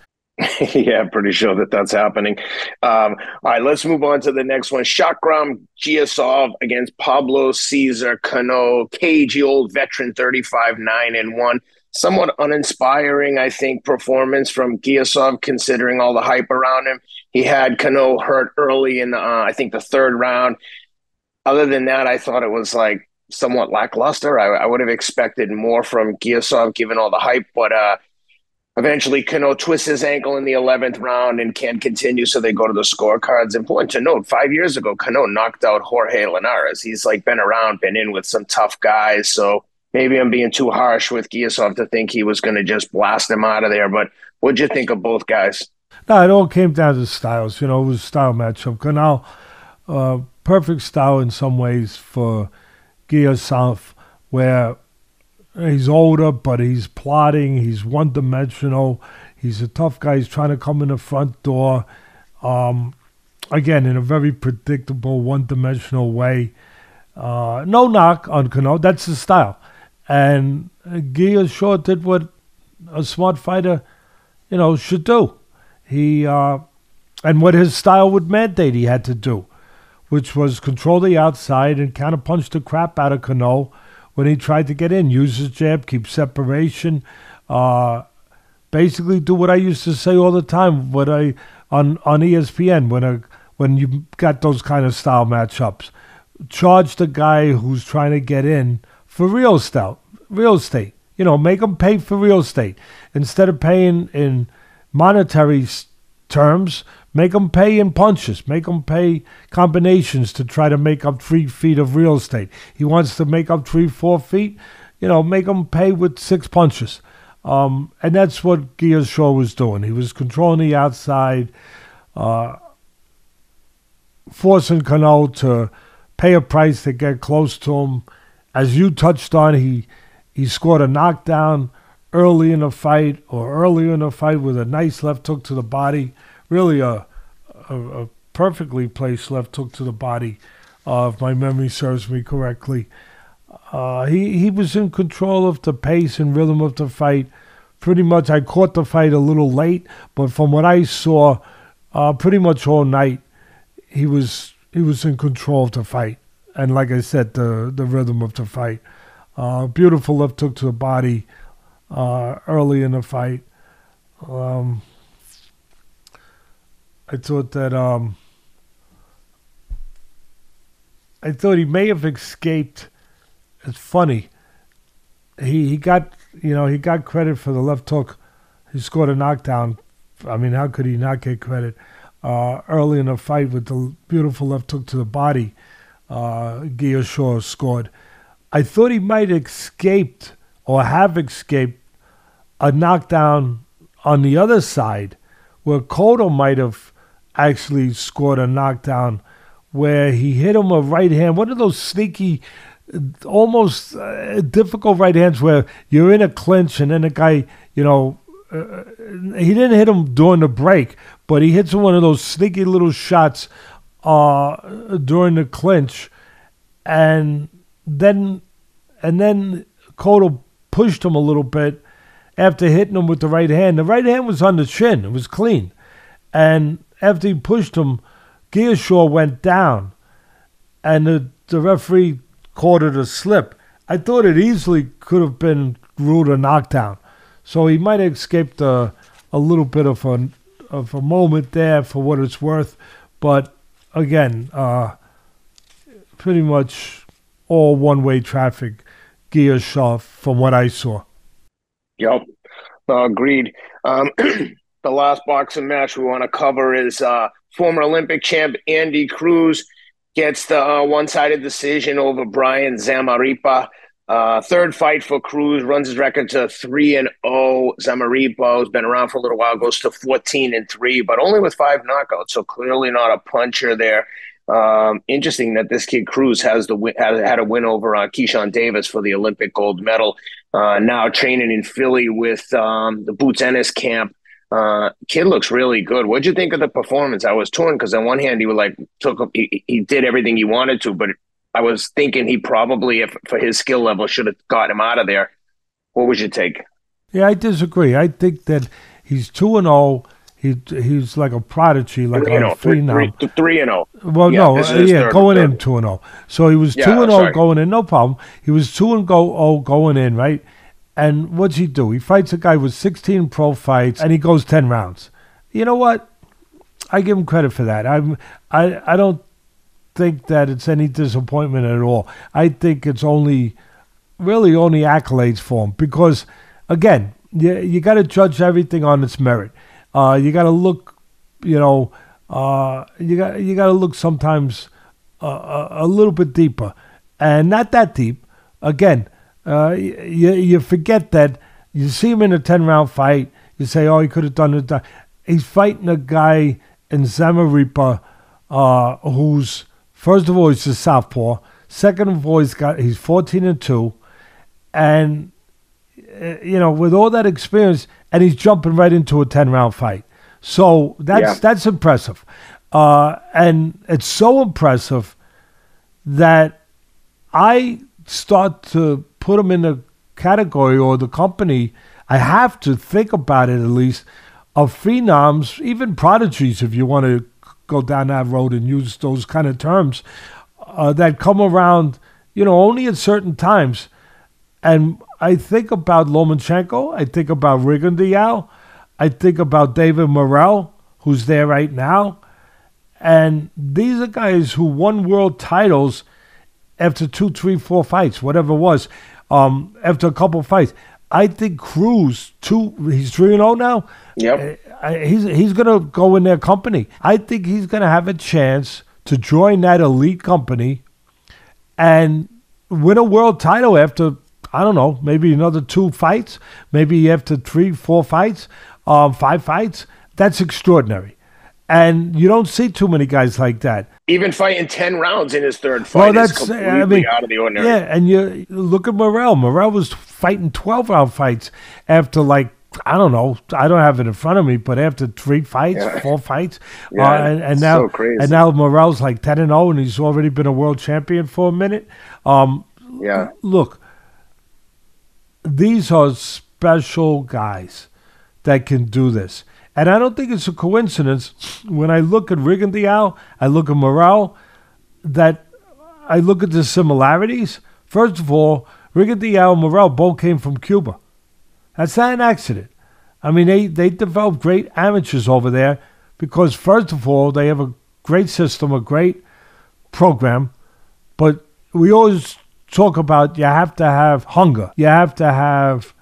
Yeah, I'm pretty sure that's happening. All right, let's move on to the next one. Shakram Giyasov against Pablo Cesar Cano. Cagey old veteran, 35-9-1. Somewhat uninspiring, I think, performance from Giyasov, considering all the hype around him. He had Cano hurt early in, I think, the 3rd round. Other than that, I thought it was like somewhat lackluster. I would have expected more from Giyasov, given all the hype, but eventually, Cano twists his ankle in the 11th round and can't continue, so they go to the scorecards. Important to note, 5 years ago, Cano knocked out Jorge Linares. He's been around, been in with some tough guys, so maybe I'm being too harsh with Giyasov to think he was going to just blast him out of there. But what'd you think of both guys? No, it all came down to styles. It was a style matchup. Cano, perfect style in some ways for Giyasov, where he's older, but he's plotting. He's one-dimensional. He's a tough guy. He's trying to come in the front door. Again, in a very predictable, one-dimensional way. No knock on Cano. That's his style. And Gia sure did what a smart fighter, should do. And what his style would mandate he had to do, which was control the outside and kind of punch the crap out of Cano when he tried to get in. Use his jab, keep separation. basically do what I used to say all the time on ESPN when you got those kind of style matchups. Charge the guy who's trying to get in for real estate. Make them pay for real estate. Instead of paying in monetary terms, make them pay in punches. Make them pay combinations to try to make up 3 feet of real estate. He wants to make up 4 feet, make them pay with 6 punches. And that's what Giyasov was doing. He was controlling the outside, forcing Cano to pay a price to get close to him. As you touched on, he scored a knockdown early in the fight with a nice left hook to the body. Really a perfectly placed left hook to the body, if my memory serves me correctly. He was in control of the pace and rhythm of the fight. Pretty much, I caught the fight a little late, but from what I saw, pretty much all night, he was in control of the fight. And like I said, the rhythm of the fight. Beautiful left hook to the body early in the fight. I thought he may have escaped. It's funny. He got credit for the left hook. He scored a knockdown. I mean, how could he not get credit? Early in the fight with the beautiful left hook to the body, Giyasov scored. I thought he might have escaped a knockdown on the other side, where Cotto might have actually scored a knockdown, where he hit him a right hand, one of those sneaky, almost difficult right hands where you're in a clinch and then the guy, he didn't hit him during the break, but he hits him one of those sneaky little shots during the clinch, and then Cotto pushed him a little bit after hitting him with the right hand. The right hand was on the chin. It was clean. And after he pushed him, Giyasov went down, and the referee called it a slip. I thought it easily could have been ruled a knockdown. So he might have escaped a little bit of a moment there for what it's worth. But again, pretty much all one-way traffic, Giyasov, from what I saw. Yep, agreed. The last boxing match we want to cover is former Olympic champ Andy Cruz gets the one-sided decision over Brian Zamarripa. Third fight for Cruz, runs his record to 3-0. Zamarripa, who's been around for a little while, goes to 14-3, but only with 5 knockouts, so clearly not a puncher there. Interesting that this kid Cruz had a win over Keyshawn Davis for the Olympic gold medal. Now training in Philly with the Boots Ennis camp. Kid looks really good. What'd you think of the performance? I was torn because on one hand he did everything he wanted to, but I was thinking he probably, for his skill level, should have got him out of there. What was your take? Yeah, I disagree. I think that he's 2-0. He's like a prodigy, like a phenom. 3-0. Well, yeah, going in 2-0. So he was 2-0 going in, no problem. He was 2-0 going in, right? And what's he do? He fights a guy with 16 pro fights, and he goes 10 rounds. You know what? I give him credit for that. I don't think that it's any disappointment at all. I think it's only accolades for him because, again, you got to judge everything on its merit. You got to look, you got to look sometimes a little bit deeper, and not that deep. Again, you forget that you see him in a 10-round fight. You say, oh, he could have done it. He's fighting a guy in Zamarripa who's, first of all, he's a southpaw. Second of all, he's 14-2, and with all that experience, and he's jumping right into a 10-round fight. So that's impressive. And it's so impressive that I start to put him in the category or the company, I have to think about it at least, of phenoms, even prodigies, if you want to go down that road and use those kind of terms, that come around, only at certain times. And I think about Lomachenko. I think about Rigondeaux. I think about David Morrell, who's there right now. And these are guys who won world titles after 2, 3, 4 fights, whatever it was, after a couple fights. I think Cruz, he's 3-0 now. Yep. He's going to go in their company. I think he's going to have a chance to join that elite company and win a world title after, I don't know, maybe another 2 fights, maybe after 3, 4 fights, 5 fights. That's extraordinary. And you don't see too many guys like that. Even fighting 10 rounds in his third fight is completely out of the ordinary. Yeah, and you look at Morrell. Morrell was fighting 12-round fights after, like, I don't know. I don't have it in front of me, but after 3 fights, 4 fights. And now, so crazy. And now Morrell's like 10-0, and he's already been a world champion for a minute. Look, these are special guys that can do this. And I don't think it's a coincidence when I look at Rigondeaux, I look at Morrell, that I look at the similarities. First of all, Rigondeaux and Morrell both came from Cuba. That's not an accident. I mean, they developed great amateurs over there because, first of all, they have a great system, a great program. But we always talk about you have to have hunger. You have to have...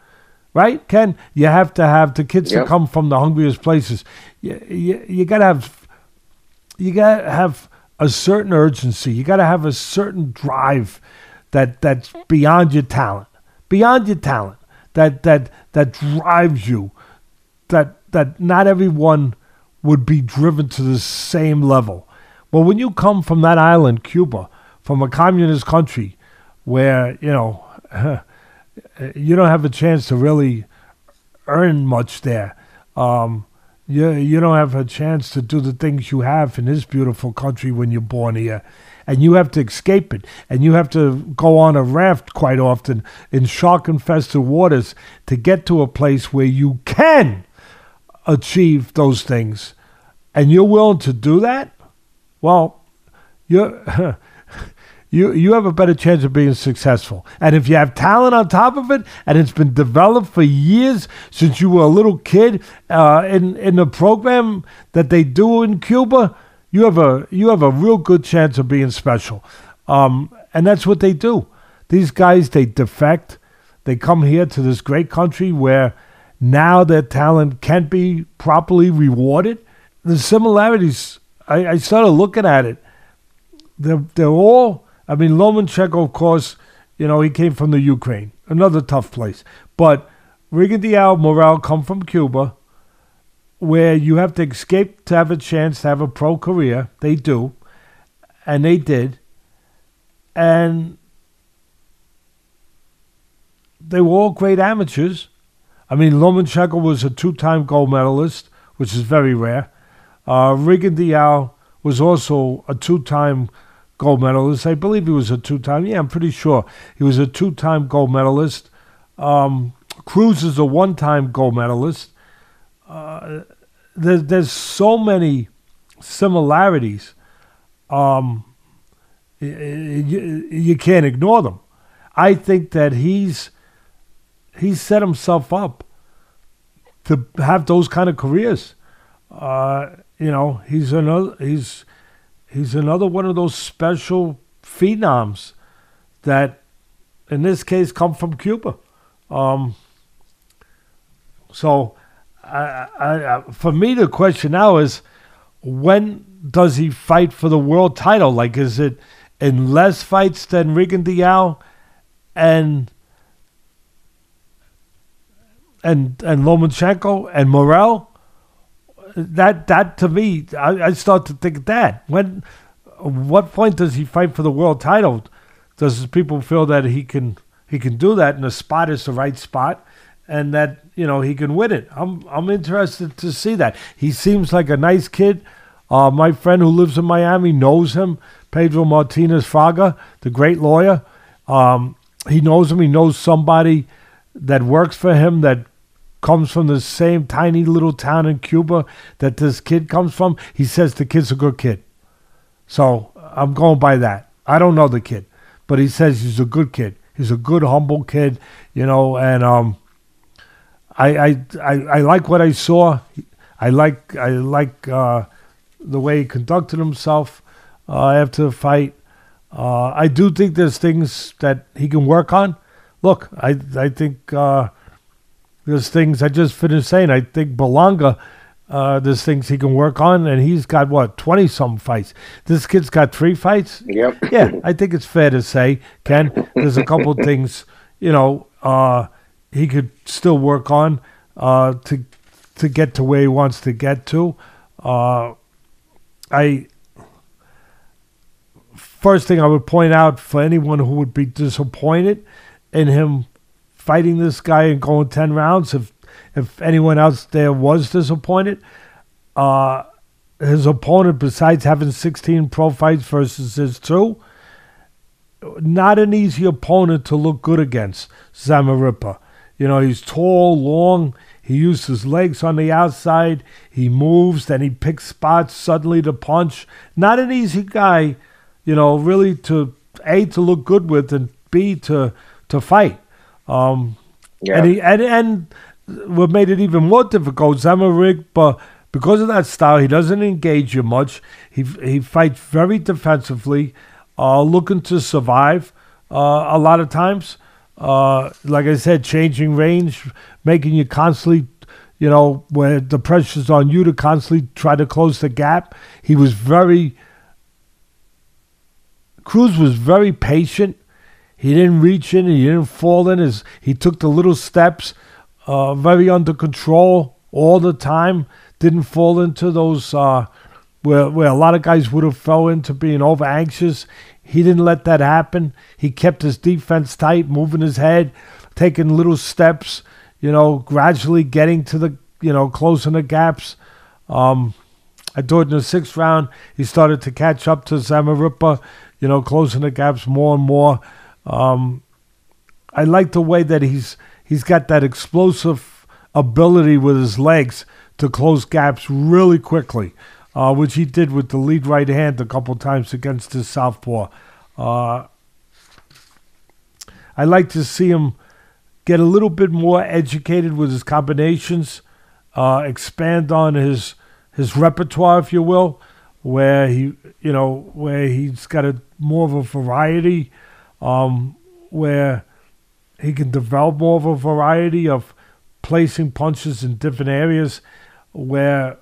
Right, Ken? You have to have the kids that come from the hungriest places. You gotta have a certain urgency. You gotta have a certain drive that's beyond your talent. Beyond your talent. That drives you. That not everyone would be driven to the same level. Well, when you come from that island, Cuba, from a communist country where, you don't have a chance to really earn much there. You don't have a chance to do the things you have in this beautiful country when you're born here. And you have to escape it. And you have to go on a raft quite often in shark-infested waters to get to a place where you can achieve those things. And you're willing to do that? Well, you're... You have a better chance of being successful. And if you have talent on top of it, and it's been developed for years since you were a little kid in the program that they do in Cuba, you have a real good chance of being special. And that's what they do. These guys, they defect. They come here to this great country where now their talent can't be properly rewarded. The similarities, I started looking at it. They're all... I mean, Lomachenko, of course, he came from the Ukraine, another tough place. But Rigondeaux, Morrell come from Cuba, where you have to escape to have a chance to have a pro career. They do, and they did. And they were all great amateurs. I mean, Lomachenko was a 2-time gold medalist, which is very rare. Rigondeaux was also a 2-time gold medalist. I believe he was a 2-time. Yeah, I'm pretty sure. He was a 2-time gold medalist. Cruz is a 1-time gold medalist. There's so many similarities. You can't ignore them. I think that he's set himself up to have those kind of careers. He's another one of those special phenoms that, in this case, come from Cuba. So, for me, the question now is, when does he fight for the world title? Like, is it in less fights than Rigondeaux and Lomachenko and Morrell? That to me, I start to think that. What point does he fight for the world title? Does people feel that he can do that, and the spot is the right spot, and that he can win it? I'm interested to see that. He seems like a nice kid. My friend who lives in Miami knows him, Pedro Martinez Fraga, the great lawyer. He knows him. He knows somebody that works for him that comes from the same tiny little town in Cuba that this kid comes from. He says the kid's a good kid. So I'm going by that. I don't know the kid, but he says he's a good kid. He's a good, humble kid, and I like what I saw. I like the way he conducted himself after the fight. I do think there's things that he can work on. Look, I think there's things I just finished saying. I think Berlanga, there's things he can work on, and he's got, 20-something fights. This kid's got 3 fights? Yep. Yeah, I think it's fair to say, Ken, there's a couple of things, he could still work on to get to where he wants to get to. First thing I would point out for anyone who would be disappointed in him fighting this guy and going 10 rounds, if anyone else there was disappointed, his opponent, besides having 16 pro fights versus his 2, not an easy opponent to look good against, Zamarripa. He's tall, long. He used his legs on the outside. He moves, then he picks spots suddenly to punch. Not an easy guy, really to A, to look good with, and B, to fight. Yeah. And what made it even more difficult, Zamarripa, because of that style, he doesn't engage you much. He fights very defensively, looking to survive a lot of times. Like I said, changing range, making you constantly, where the pressure's on you to constantly try to close the gap. Cruz was very patient. He didn't reach in, he didn't fall in. He took the little steps, very under control all the time. Didn't fall into those where a lot of guys would have fell into being over anxious. He didn't let that happen. He kept his defense tight, moving his head, taking little steps, gradually getting to the, closing the gaps. I thought in the 6th round, he started to catch up to Zamarripa, closing the gaps more and more. I like the way that he's got that explosive ability with his legs to close gaps really quickly, which he did with the lead right hand a couple times against his southpaw. I like to see him get a little bit more educated with his combinations, expand on his repertoire, if you will, where he's got more of a variety, where he can develop more of a variety of placing punches in different areas, where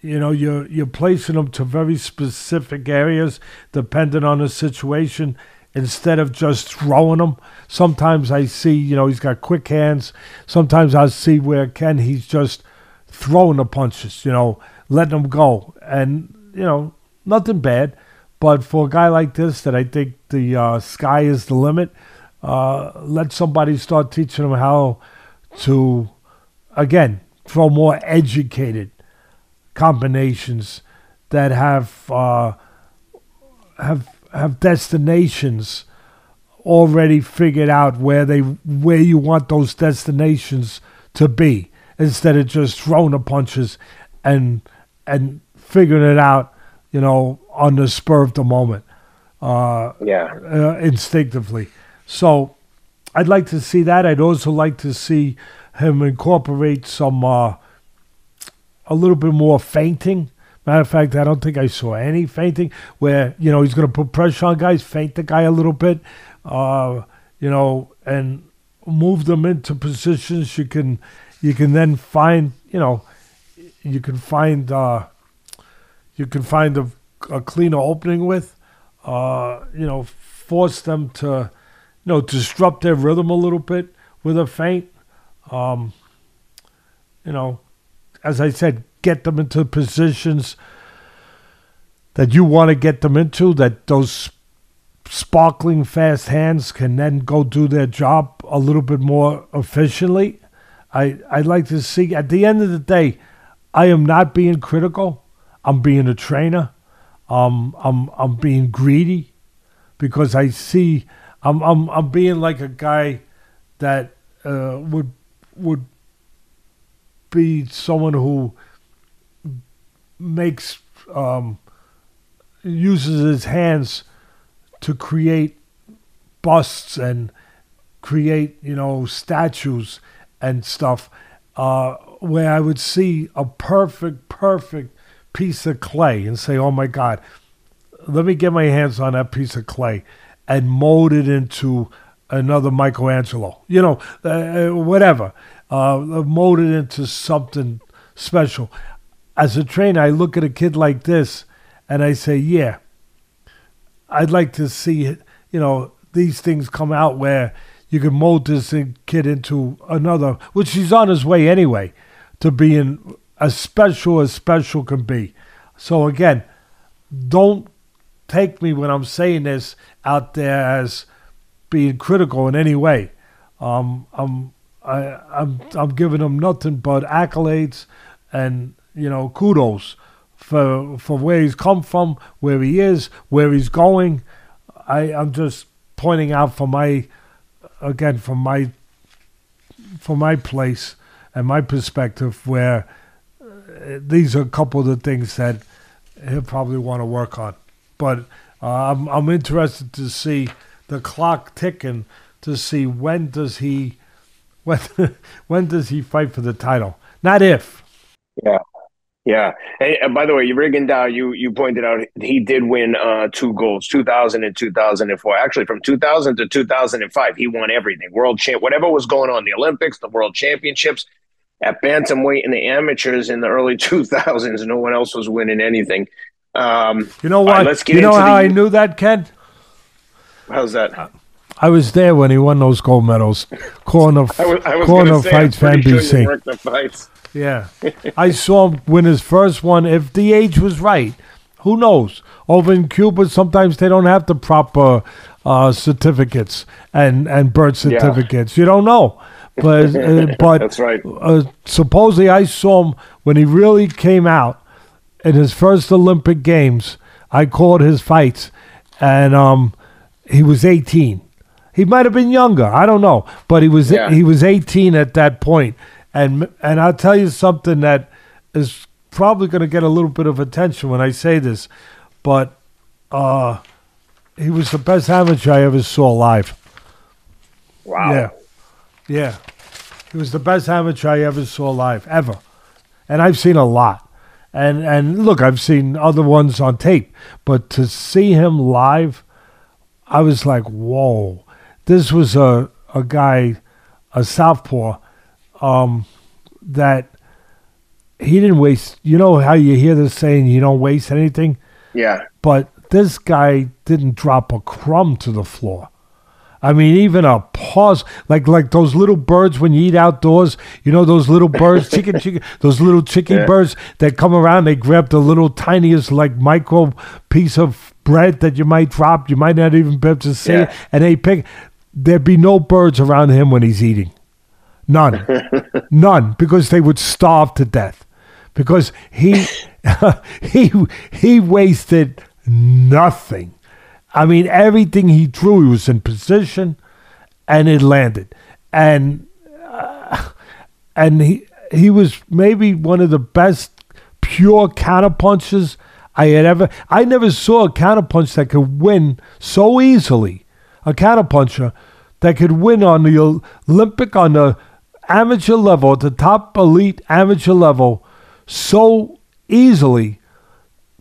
you're placing them to very specific areas depending on the situation, instead of just throwing them. Sometimes I see, he's got quick hands. Sometimes I see where he's just throwing the punches, letting them go. And, nothing bad. But for a guy like this, that I think the sky is the limit, let somebody start teaching him how to, again, throw more educated combinations that have destinations already figured out, where you want those destinations to be, instead of just throwing the punches and figuring it out, on the spur of the moment, instinctively. So I'd like to see that. I'd also like to see him incorporate some a little bit more feinting. Matter of fact, I don't think I saw any feinting, where he's going to put pressure on guys, feint the guy a little bit, and move them into positions you can then find, you can find a cleaner opening with, force them to, disrupt their rhythm a little bit with a feint. As I said, get them into positions that you want to get them into, that those sparkling fast hands can then go do their job a little bit more efficiently. I'd like to see, at the end of the day, I am not being critical. I'm being a trainer. I'm being greedy, because I see I'm being like a guy that would be someone who makes uses his hands to create busts and create statues and stuff, where I would see a perfect piece of clay and say, oh my God, let me get my hands on that piece of clay and mold it into another Michelangelo, whatever. Mold it into something special. As a trainer, I look at a kid like this and I say, yeah, I'd like to see, these things come out where you can mold this kid into another, which he's on his way anyway, to being as special can be. So again, don't take me when I'm saying this out there as being critical in any way. I'm giving him nothing but accolades and kudos for where he's come from, where he is, where he's going. I'm just pointing out from my place and my perspective where these are a couple of the things that he'll probably want to work on. But I'm interested to see the clock ticking to see when does he fight for the title, not if. Yeah. Yeah. Hey, by the way, you Riggin Dow, you pointed out he did win 2 golds, 2000 and 2004. Actually, from 2000 to 2005, he won everything. World champ, whatever was going on, the Olympics, the World Championships, at bantamweight and the amateurs in the early 2000s. No one else was winning anything. You know what? Let's get you know into how I knew that, Ken? How's that? I was there when he won those gold medals. Corner fights for NBC. Sure the fights. Yeah. I saw him win his first one. If the age was right, who knows? Over in Cuba, sometimes they don't have the proper certificates and birth certificates. Yeah. You don't know. But that's right. Supposedly, I saw him when he really came out in his first Olympic Games. I called his fights, and he was 18. He might have been younger. I don't know, but he was 18 at that point. And I'll tell you something that is probably going to get a little bit of attention when I say this, but he was the best amateur I ever saw live. Wow. Yeah. He was the best amateur I ever saw live, ever. And I've seen a lot. And look, I've seen other ones on tape. But to see him live, I was like, whoa. This was a guy, a southpaw, that he didn't waste. You know how you hear this saying, you don't waste anything? Yeah. But this guy didn't drop a crumb to the floor. I mean, even a pause, like those little birds when you eat outdoors, those little birds, those little chicken birds that come around, they grab the little tiniest, micro piece of bread that you might drop, you might not even be able to see it, and they pick. There'd be no birds around him when he's eating. None. None, because they would starve to death. Because he wasted nothing. I mean, everything he threw, he was in position, and it landed. And he was maybe one of the best pure counterpunchers I had ever. I never saw a counterpunch that could win so easily. A counterpuncher that could win on the Olympic, on the amateur level, at the top elite amateur level, so easily,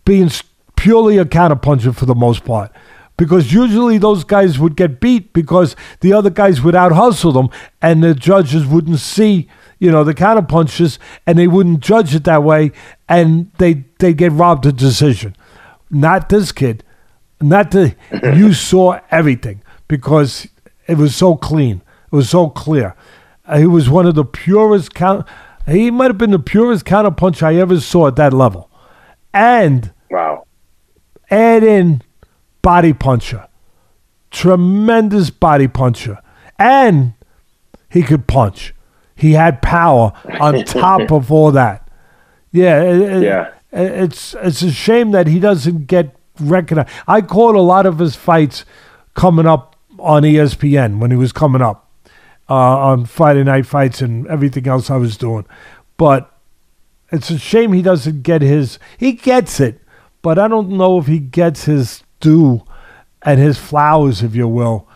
being purely a counterpuncher for the most part. Because usually those guys would get beat because the other guys would out-hustle them, and the judges wouldn't see, the counterpunches, and they wouldn't judge it that way, and they'd get robbed of decision. Not this kid. You saw everything because it was so clean. It was so clear. He was one of the purest he might have been the purest counterpuncher I ever saw at that level. And wow. Add in body puncher. Tremendous body puncher. And he could punch. He had power on top of all that. It's a shame that he doesn't get recognized. I called a lot of his fights coming up on ESPN when he was coming up on Friday Night Fights and everything else I was doing. But it's a shame he doesn't get he gets it, but I don't know if he gets his due and his flowers, if you will,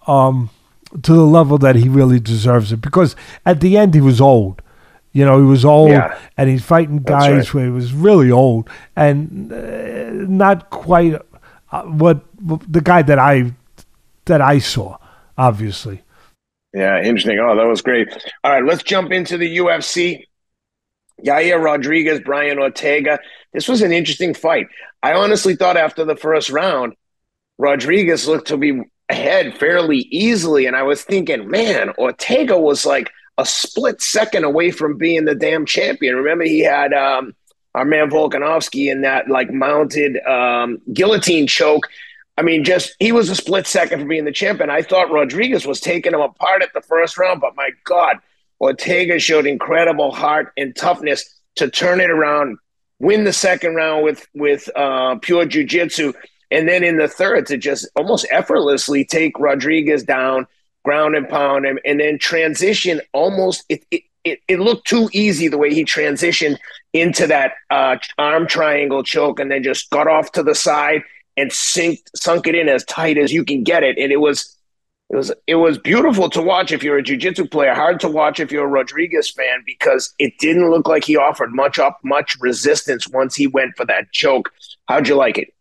to the level that he really deserves it. Because at the end, he was old. He was old, Yeah. and he's fighting That's guys right. where he was really old and not quite what the guy that I saw, obviously. Yeah, interesting. Oh, that was great. All right, let's jump into the UFC. Yair Rodriguez, Brian Ortega. This was an interesting fight. I honestly thought after the first round, Rodriguez looked to be ahead fairly easily. And I was thinking, man, Ortega was like a split second away from being the damn champion. Remember, he had our man Volkanovski in that like mounted guillotine choke. I mean, just he was a split second from being the champion. I thought Rodriguez was taking him apart at the first round, but my God, Ortega showed incredible heart and toughness to turn it around, win the second round with pure jiu-jitsu, and then in the third to just almost effortlessly take Rodriguez down, ground and pound him, and then transition almost. It looked too easy the way he transitioned into that arm triangle choke, and then just got off to the side and sunk it in as tight as you can get it. And it was beautiful to watch if you're a jiu-jitsu player, hard to watch if you're a Rodriguez fan, because it didn't look like he offered much resistance once he went for that choke. How'd you like it?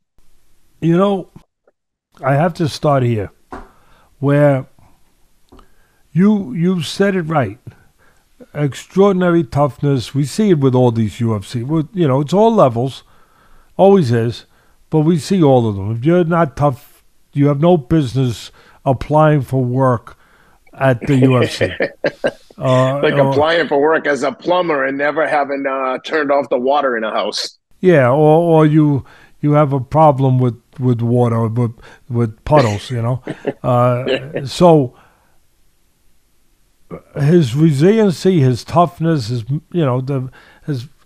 I have to start here where you said it right. Extraordinary toughness. We see it with all these UFC. It's all levels, always is, but we see all of them. If you're not tough, you have no business applying for work at the UFC. Applying for work as a plumber and never having turned off the water in a house. Yeah, or you have a problem with water, with puddles, So his resiliency, his toughness,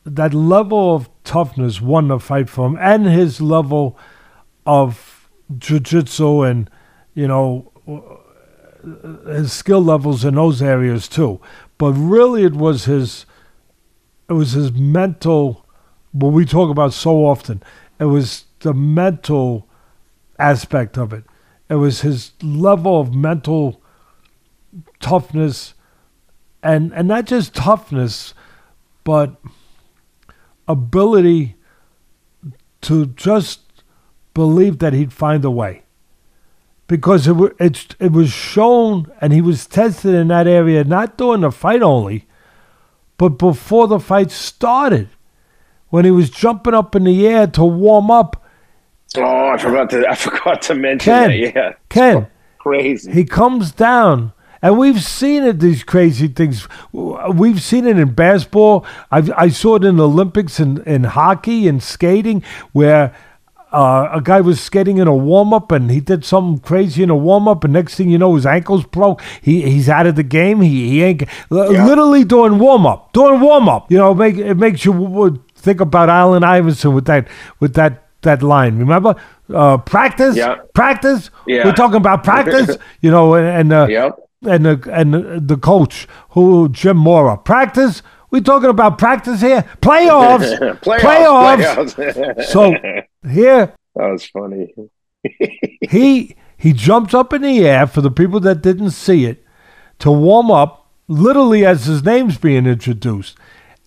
that level of toughness won the fight for him, and his level of jiu-jitsu and, his skill levels in those areas too. But really it was his mental, what we talk about so often. It was the mental aspect of it. It was his level of mental toughness, and not just toughness, but ability to just believe that he'd find a way. Because it was shown, and he was tested in that area, not during the fight only, but before the fight started, when he was jumping up in the air to warm up. Oh, I forgot to mention that. Yeah, Ken, crazy. He comes down, and we've seen it. These crazy things. We've seen it in basketball. I saw it in the Olympics in hockey and skating, where a guy was skating in a warm-up, and he did something crazy in a warm-up, and next thing you know, his ankle's broke. He's out of the game. He ain't literally doing warm-up. It makes you think about Allen Iverson with that line. Remember, practice. Yeah. We're talking about practice. And the coach, Jim Mora, practice. We're talking about practice here. Playoffs. Playoffs. So here. That was funny. he jumps up in the air, for the people that didn't see it, to warm up, literally as his name's being introduced.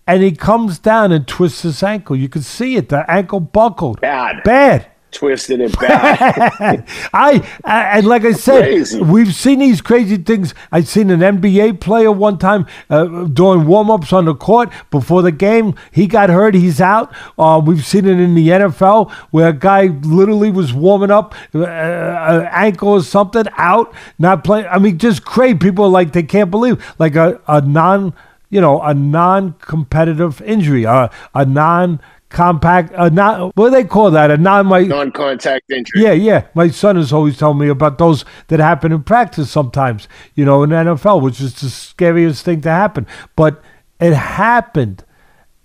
And he comes down and twists his ankle. You can see it. The ankle buckled. Bad. Twisted it bad. And like I said, crazy. We've seen these crazy things. I've seen an NBA player one time doing warm-ups on the court before the game. He got hurt. He's out. We've seen it in the NFL where a guy literally was warming up, ankle or something, out, not playing. I mean, just crazy. People are like, they can't believe, like a non-competitive injury, a non-compact, what do they call that? Non-contact injury. Yeah. My son is always telling me about those that happen in practice sometimes, in the NFL, which is the scariest thing to happen. But it happened.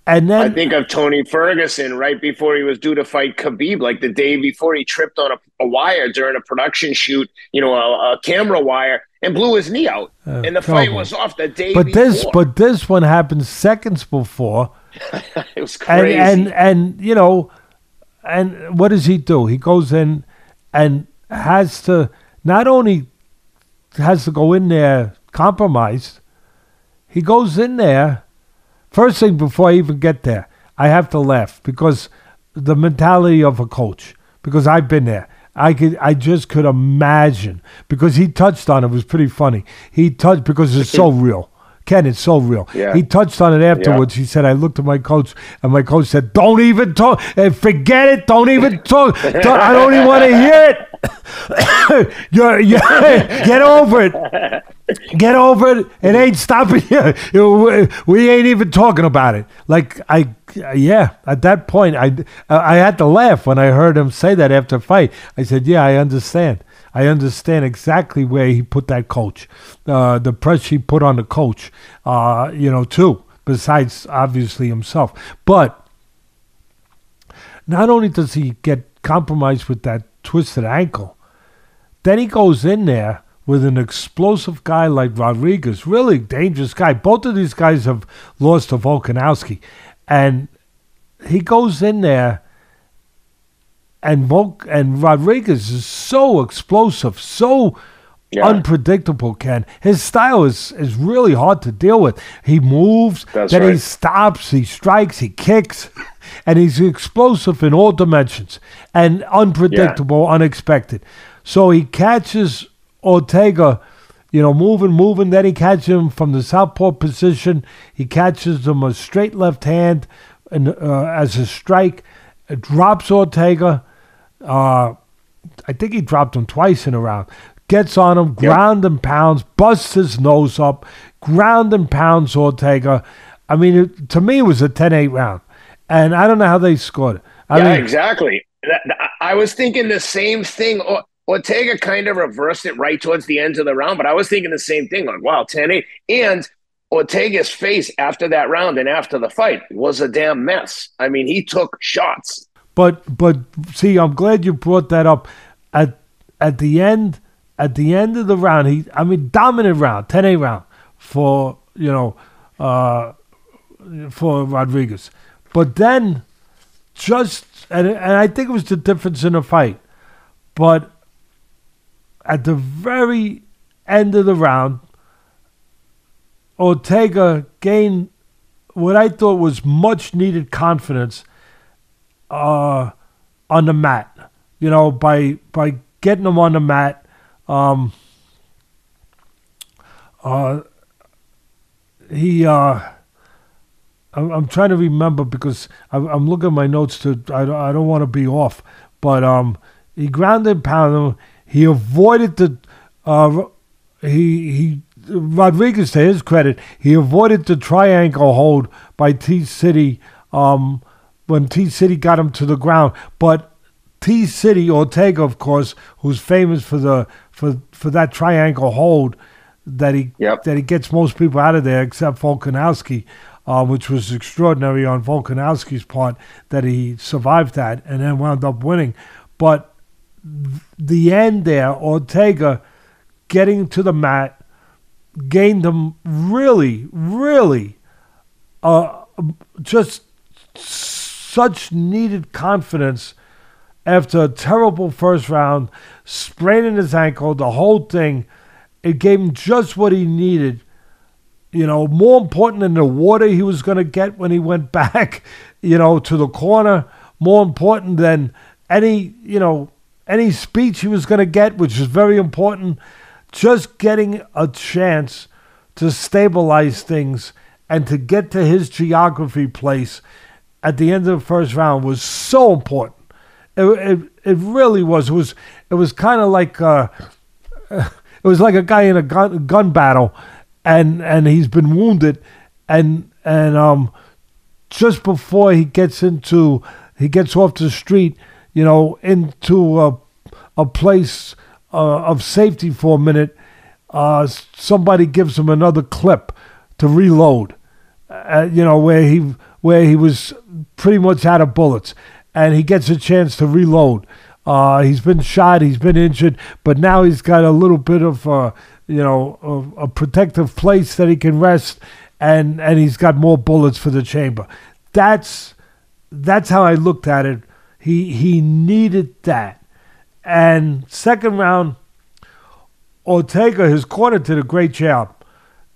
And then I think of Tony Ferguson right before he was due to fight Khabib, like the day before, he tripped on a wire during a production shoot, a camera wire, and blew his knee out. And the fight was off the day before. But this one happened seconds before. It was crazy. And what does he do? He goes in and has to go in there compromised. He goes in there first thing before I even get there, I have to laugh because the mentality of a coach, because I've been there. I just could imagine, because he touched on it. It was pretty funny. He touched, because it's so real. Ken, it's so real. Yeah. He touched on it afterwards. Yeah. He said, I looked at my coach, and my coach said, don't even talk. Forget it. Don't even talk. I don't even want to hear it. Get over it. Get over it. It ain't stopping you. We ain't even talking about it. Like, at that point, I had to laugh when I heard him say that after the fight. I said, yeah, I understand. I understand exactly where he put that coach, the pressure he put on the coach, too, besides obviously himself. But not only does he get compromised with that twisted ankle, then he goes in there with an explosive guy like Rodriguez, really dangerous guy. Both of these guys have lost to Volkanovski. And he goes in there, and Rodriguez is so explosive, so unpredictable, Ken. His style is really hard to deal with. He moves, he stops, he strikes, he kicks, and he's explosive in all dimensions and unpredictable, unexpected. So he catches Ortega, moving. Then he catches him from the southpaw position. He catches him a straight left hand and as a strike. It drops Ortega. I think he dropped him twice in a round. Gets on him, ground and pounds, busts his nose up, ground and pounds Ortega. I mean, to me, it was a 10-8 round. And I don't know how they scored it. I mean, exactly. I was thinking the same thing. Ortega kind of reversed it right towards the end of the round, but I was thinking the same thing. Like, wow, 10-8. And Ortega's face after that round and after the fight was a damn mess. I mean, he took shots. But see, I'm glad you brought that up. At the end of the round, dominant round, 10-8 round for for Rodriguez. But then and I think it was the difference in the fight. But at the very end of the round, Ortega gained what I thought was much needed confidence on the mat, by getting him on the mat. I'm trying to remember because I'm looking at my notes I don't want to be off, but he grounded and pounded him. He avoided Rodriguez, to his credit, he avoided the triangle hold by T-City when T-City got him to the ground. But T-City, Ortega, of course, who's famous for that triangle hold that he gets most people out of there except Volkanovski, which was extraordinary on Volkanovski's part that he survived that and then wound up winning. But the end there, Ortega getting to the mat, gained him really, really just such needed confidence after a terrible first round, spraining his ankle, the whole thing. It gave him just what he needed. More important than the water he was going to get when he went back, to the corner. More important than any speech he was going to get, which is very important. Just getting a chance to stabilize things and to get to his geography place at the end of the first round was so important. It really was. It was kind of like it was like a guy in a gun battle, and he's been wounded, and just before he gets off the street, into a place of safety for a minute, somebody gives him another clip to reload, where he was pretty much out of bullets, and he gets a chance to reload. He's been shot, he's been injured, but now he's got a little bit of a protective place that he can rest, and he's got more bullets for the chamber. That's how I looked at it. He needed that. And second round, Ortega, his corner, did a great job.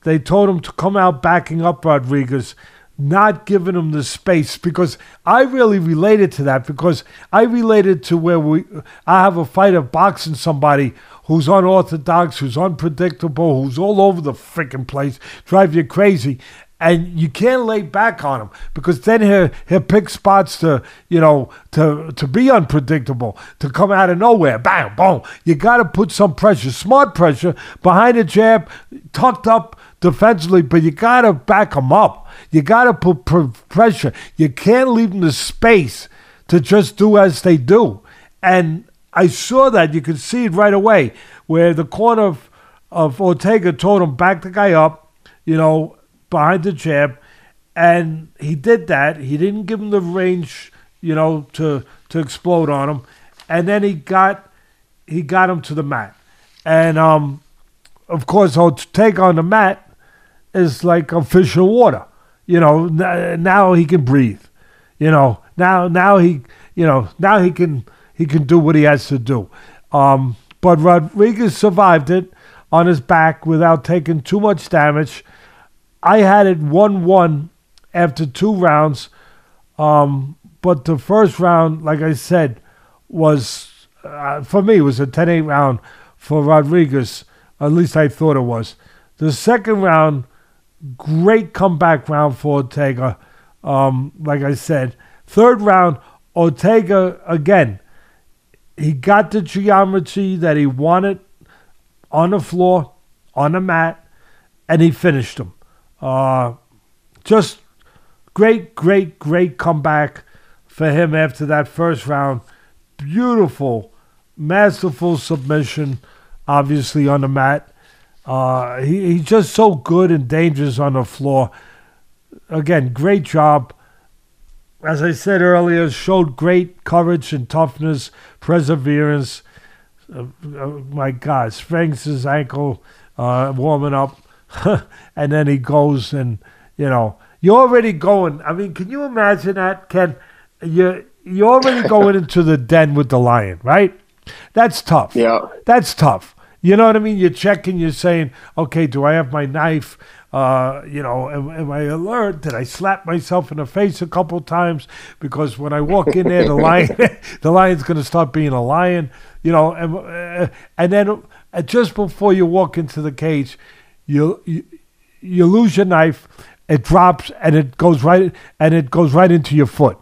They told him to come out backing up Rodriguez. not giving him the space, because I really related to that, because I related to where I have a fighter boxing somebody who's unorthodox, who's unpredictable, who's all over the freaking place, drive you crazy. And you can't lay back on him, because then he'll pick spots to be unpredictable, to come out of nowhere, bam, boom. You got to put some pressure, smart pressure, behind the jab, tucked up defensively, but you got to back him up. You got to put pressure. You can't leave him the space to just do as they do. And I saw that. You could see it right away, where the corner of Ortega told him, back the guy up, behind the jab, and he did that. He didn't give him the range, to explode on him, and then he got him to the mat. And of course, Ortega on the mat is like a fish in water. Now he can breathe. Now he can do what he has to do. But Rodriguez survived it on his back without taking too much damage. I had it 1-1 after 2 rounds, but the first round, like I said, was, for me, it was a 10-8 round for Rodriguez. At least I thought it was. The second round, great comeback round for Ortega, like I said. Third round, Ortega, again, he got the geometry that he wanted on the floor, on the mat, and he finished him. Just great comeback for him after that first round. Beautiful, masterful submission, obviously on the mat. He's just so good and dangerous on the floor. Again, great job. As I said earlier, showed great courage and toughness, perseverance. My God, strengthens his ankle, warming up. And then he goes and, you're already going. I mean, can you imagine that, Ken? You're already going into the den with the lion, right? That's tough. Yeah. That's tough. You know what I mean? You're checking, you're saying, okay, do I have my knife? Am I alert? Did I slap myself in the face a couple times? Because when I walk in there, the lion's going to start being a lion, and then just before you walk into the cage, you lose your knife, it drops, and it goes right into your foot.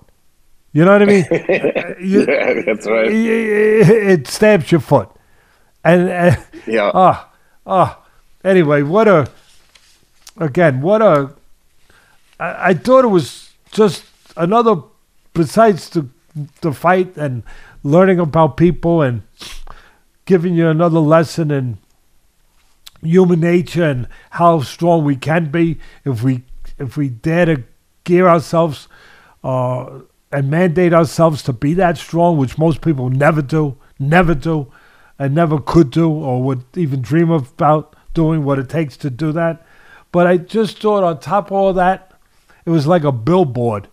You know what I mean? Yeah, that's right. It stabs your foot, and yeah. Anyway, I thought it was just another, besides the fight and learning about people and giving you another lesson in human nature and how strong we can be if we dare to gear ourselves and mandate ourselves to be that strong, which most people never do, and never could do, or would even dream about doing what it takes to do that. But I just thought on top of all that, it was like a billboard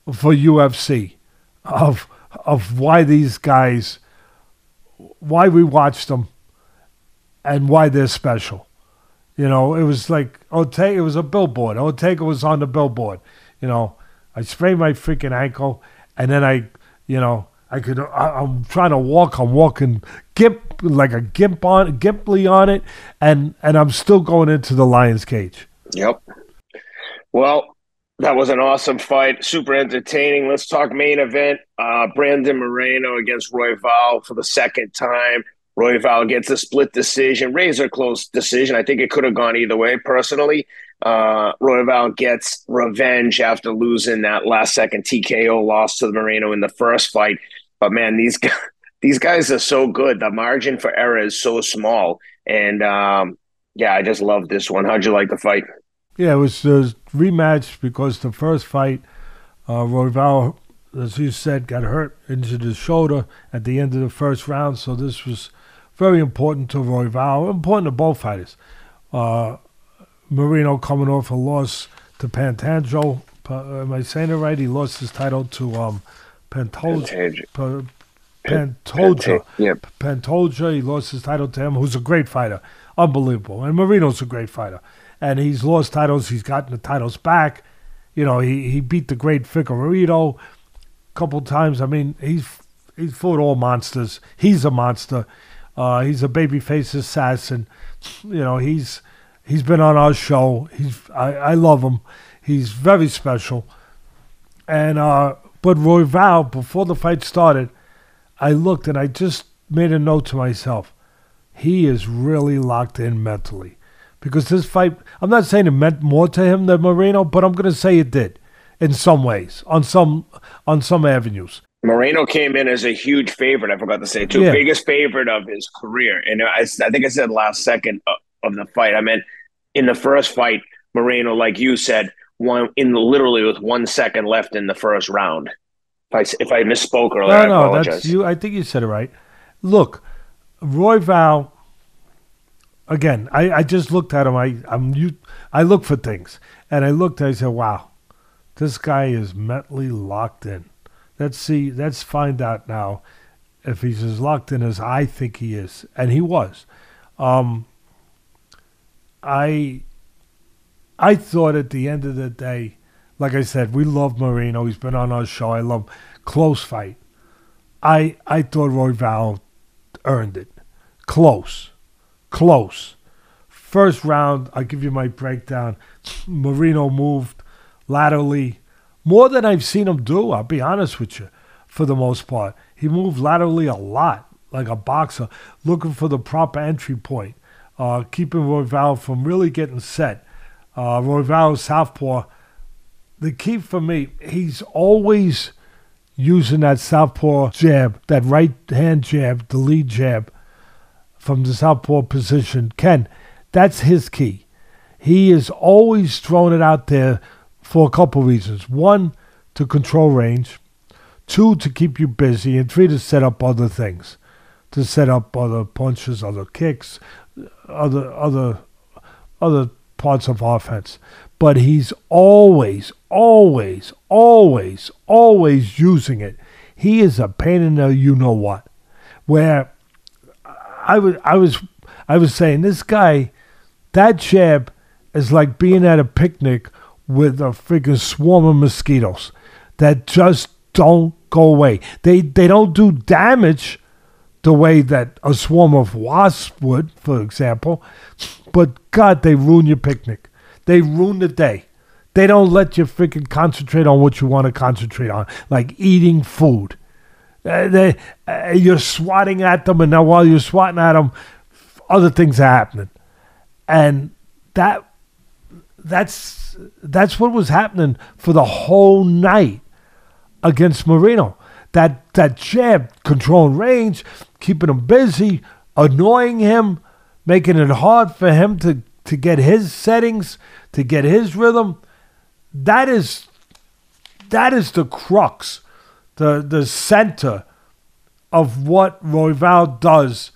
for UFC of why these guys, why we watched them, and why they're special. It was like Ortega. It was a billboard. Ortega was on the billboard. I sprained my freaking ankle, and then I'm trying to walk. I'm walking like a gimply on it, and I'm still going into the lion's cage. Yep. Well, that was an awesome fight. Super entertaining. Let's talk main event. Brandon Moreno against Royval for the second time. Royval gets a split decision, razor close decision. I think it could have gone either way, personally. Royval gets revenge after losing that last-second TKO loss to Moreno in the first fight. But, man, these guys are so good. The margin for error is so small. And, I just love this one. How'd you like the fight? Yeah, it was a rematch because the first fight, Royval, as you said, got hurt into the shoulder at the end of the first round. So this was very important to Royval, important to both fighters. Moreno coming off a loss to Pantoja. Am I saying it right? He lost his title to Pantoja. Yep. Pantoja. He lost his title to him, who's a great fighter. Unbelievable. And Moreno's a great fighter. And he's lost titles. He's gotten the titles back. he beat the great Figueiredo a couple times. I mean, he's fought all monsters. He's a monster. He's a babyface assassin. He's been on our show. I love him. He's very special. And but Royval, before the fight started, I looked and I just made a note to myself. He is really locked in mentally. Because this fight, I'm not saying it meant more to him than Moreno, but I'm going to say it did in some ways, on some avenues. Moreno came in as a huge favorite. I forgot to say, too. Yeah. Biggest favorite of his career. And I think I said last second of the fight. I meant in the first fight, Moreno, like you said, won literally with 1 second left in the first round. If I misspoke earlier, I apologize. That's you. I think you said it right. Look, Royval. Again, I just looked at him. I look for things, and I looked. I said, "Wow, this guy is mentally locked in." Let's see. Let's find out now if he's as locked in as I think he is, and he was. I thought at the end of the day, like I said, we love Moreno. He's been on our show. I love close fight. I thought Royval earned it. Close. First round, I'll give you my breakdown. Moreno moved laterally more than I've seen him do, I'll be honest with you, for the most part. He moved laterally a lot, like a boxer, looking for the proper entry point, keeping Royval from really getting set. Royval southpaw. The key for me, he's always using that southpaw jab, that right hand jab, the lead jab from the southpaw position. Ken, that's his key. He is always throwing it out there for a couple reasons. One, to control range. Two, to keep you busy. And three, to set up other things. To set up other punches, other kicks, other parts of offense. But he's always using it. He is a pain in the you-know-what. Where I was saying, this guy, that jab is like being at a picnic with a freaking swarm of mosquitoes that just don't go away. They don't do damage the way that a swarm of wasps would, for example. But God, they ruin your picnic. They ruin the day. They don't let you freaking concentrate on what you want to concentrate on, like eating food. You're swatting at them, and now while you're swatting at them, other things are happening. And that's what was happening for the whole night against Moreno. That jab, controlling range, keeping him busy, annoying him, making it hard for him to get his settings, to get his rhythm. That is the crux, the center of what Royval does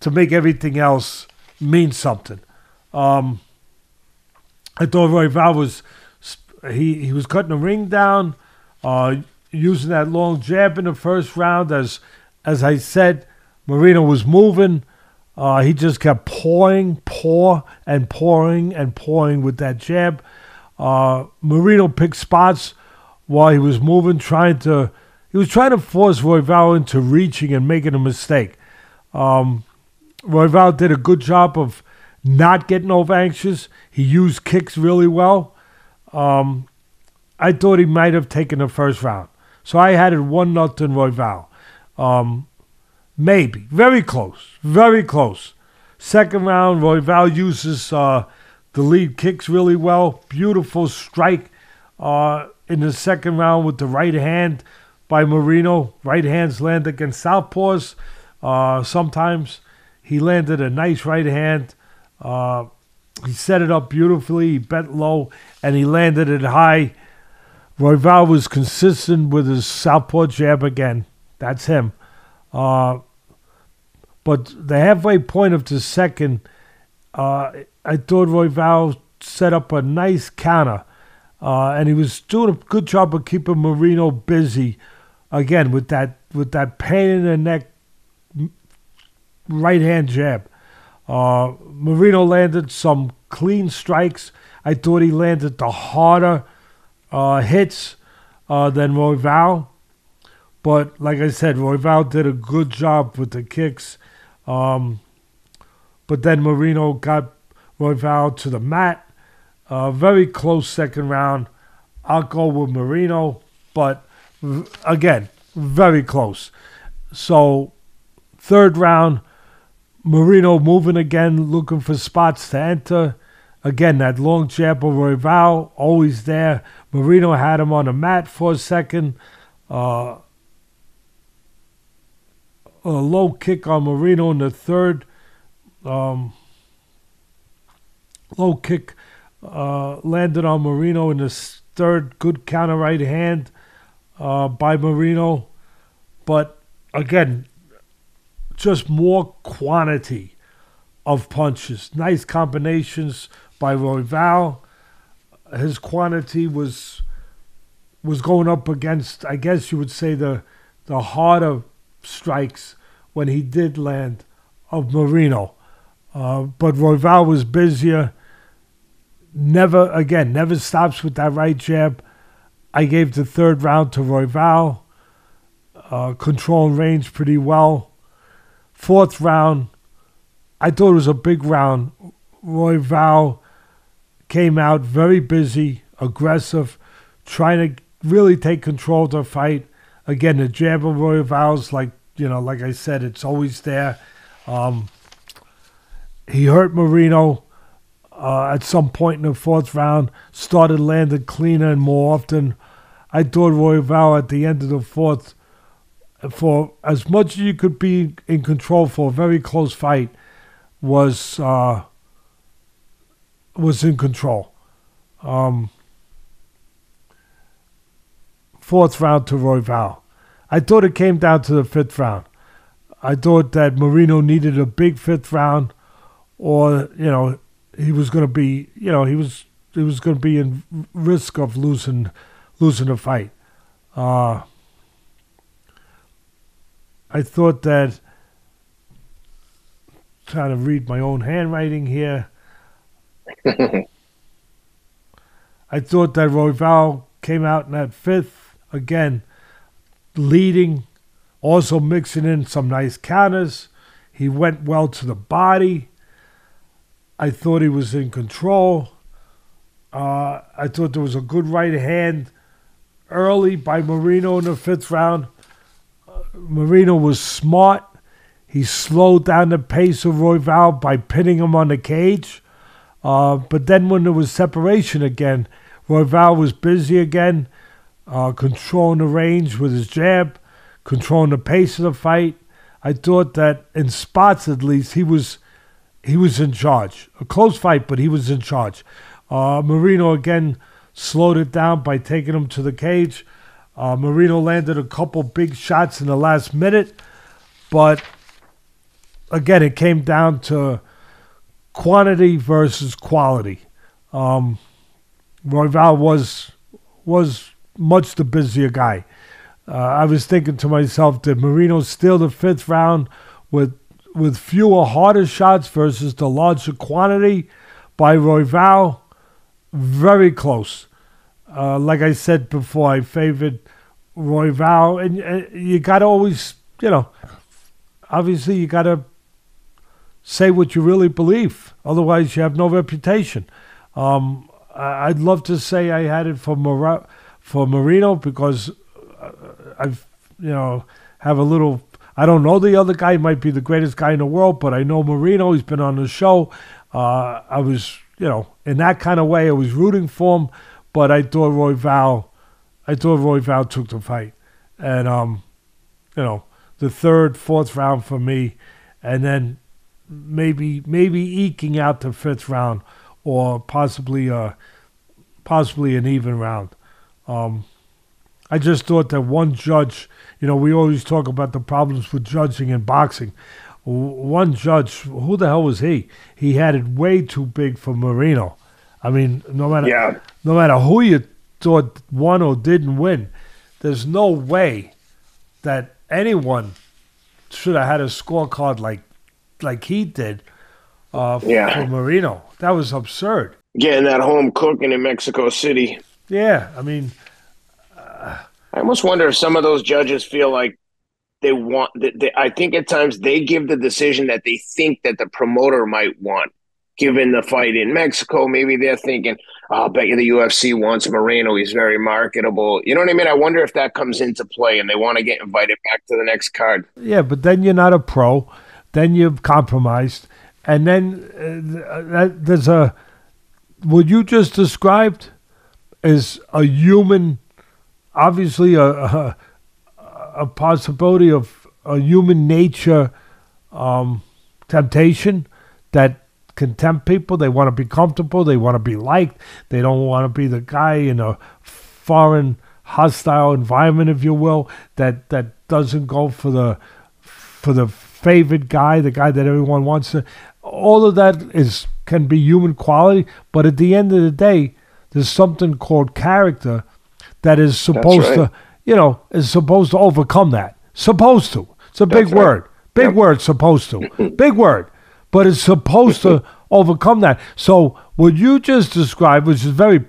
to make everything else mean something. I thought Royval was he was cutting the ring down, using that long jab in the first round. As I said, Moreno was moving. He just kept pouring with that jab. Moreno picked spots while he was moving, trying to force Royval into reaching and making a mistake. Royval did a good job of not getting over anxious. He used kicks really well. I thought he might have taken the first round. So I had it 1-0 Royval. Maybe. Very close. Second round, Royval uses the lead kicks really well. Beautiful strike in the second round with the right hand by Moreno. Right hands land against southpaws. Sometimes he landed a nice right hand. He set it up beautifully. He bent low, and he landed it high. Royval was consistent with his southpaw jab again. That's him. But the halfway point of the second, I thought Royval set up a nice counter. And he was doing a good job of keeping Moreno busy. Again, with that pain in the neck right hand jab. Moreno landed some clean strikes. I thought he landed the harder hits than Royval. But like I said, Royval did a good job with the kicks. But then Moreno got Royval to the mat. Very close second round. I'll go with Moreno, but again, very close. So third round, Moreno moving again, looking for spots to enter. Again, that long jab of Royval, always there. Moreno had him on the mat for a second. A low kick on Moreno in the third. Low kick landed on Moreno in the third. Good counter right hand by Moreno. But again, just more quantity of punches. Nice combinations by Royval. His quantity was going up against, I guess you would say, the harder strikes when he did land of Moreno. But Royval was busier. Never stops with that right jab. I gave the third round to Royval. Control and range pretty well. Fourth round, I thought it was a big round. Royval came out very busy, aggressive, trying to really take control of the fight. Again, the jab of Royval's like I said, it's always there. He hurt Moreno at some point in the fourth round, started landing cleaner and more often. I thought Royval at the end of the fourth, for as much as you could be in control for a very close fight, was in control. Fourth round to Royval. I thought it came down to the fifth round. I thought that Moreno needed a big fifth round, or he was going to be he was going to be in risk of losing the fight. I thought that, trying to read my own handwriting here. I thought that Royval came out in that fifth, again, leading, also mixing in some nice counters. He went well to the body. I thought he was in control. I thought there was a good right hand early by Moreno in the fifth round. Moreno was smart. He slowed down the pace of Royval by pinning him on the cage. But then when there was separation again, Royval was busy again, controlling the range with his jab, controlling the pace of the fight. I thought that in spots at least he was in charge. A close fight, but he was in charge. Moreno again slowed it down by taking him to the cage. Moreno landed a couple big shots in the last minute, but again, it came down to quantity versus quality. Royval was much the busier guy. I was thinking to myself, did Moreno steal the fifth round with fewer, harder shots versus the larger quantity by Royval? Very close. Like I said before, I favored Royval, and you got to always, obviously you got to say what you really believe. Otherwise, you have no reputation. I'd love to say I had it for Moreno because I've, have a little. I don't know the other guy. He might be the greatest guy in the world, but I know Moreno. He's been on the show. I was, in that kind of way, I was rooting for him, but I thought Royval took the fight, and the third, fourth round for me, and then maybe eking out the fifth round, or possibly an even round. I just thought that one judge, we always talk about the problems with judging in boxing. One judge, who the hell was he? He had it way too big for Moreno. I mean, no matter who you thought won or didn't win, there's no way that anyone should have had a scorecard like he did for Moreno. That was absurd. Getting that home cooking in Mexico City. Yeah, I mean, I almost wonder if some of those judges feel like they want. I think at times they give the decision that they think that the promoter might want. Given the fight in Mexico, maybe they're thinking, oh, "I'll bet you the UFC wants Moreno. He's very marketable." You know what I mean? I wonder if that comes into play, and they want to get invited back to the next card. yeah, but then you're not a pro. Then you've compromised. And then there's what you just described is a human, obviously a possibility of a human nature temptation that can tempt people. They want to be comfortable. They want to be liked. They don't want to be the guy in a foreign, hostile environment, if you will, that doesn't go for the favorite guy, the guy that everyone wants to. All of that can be human quality, but at the end of the day, there's something called character that is supposed to, is supposed to overcome that. Supposed to. It's a big word. Big word, supposed to. Big word. But it's supposed to overcome that. So what you just described, which is very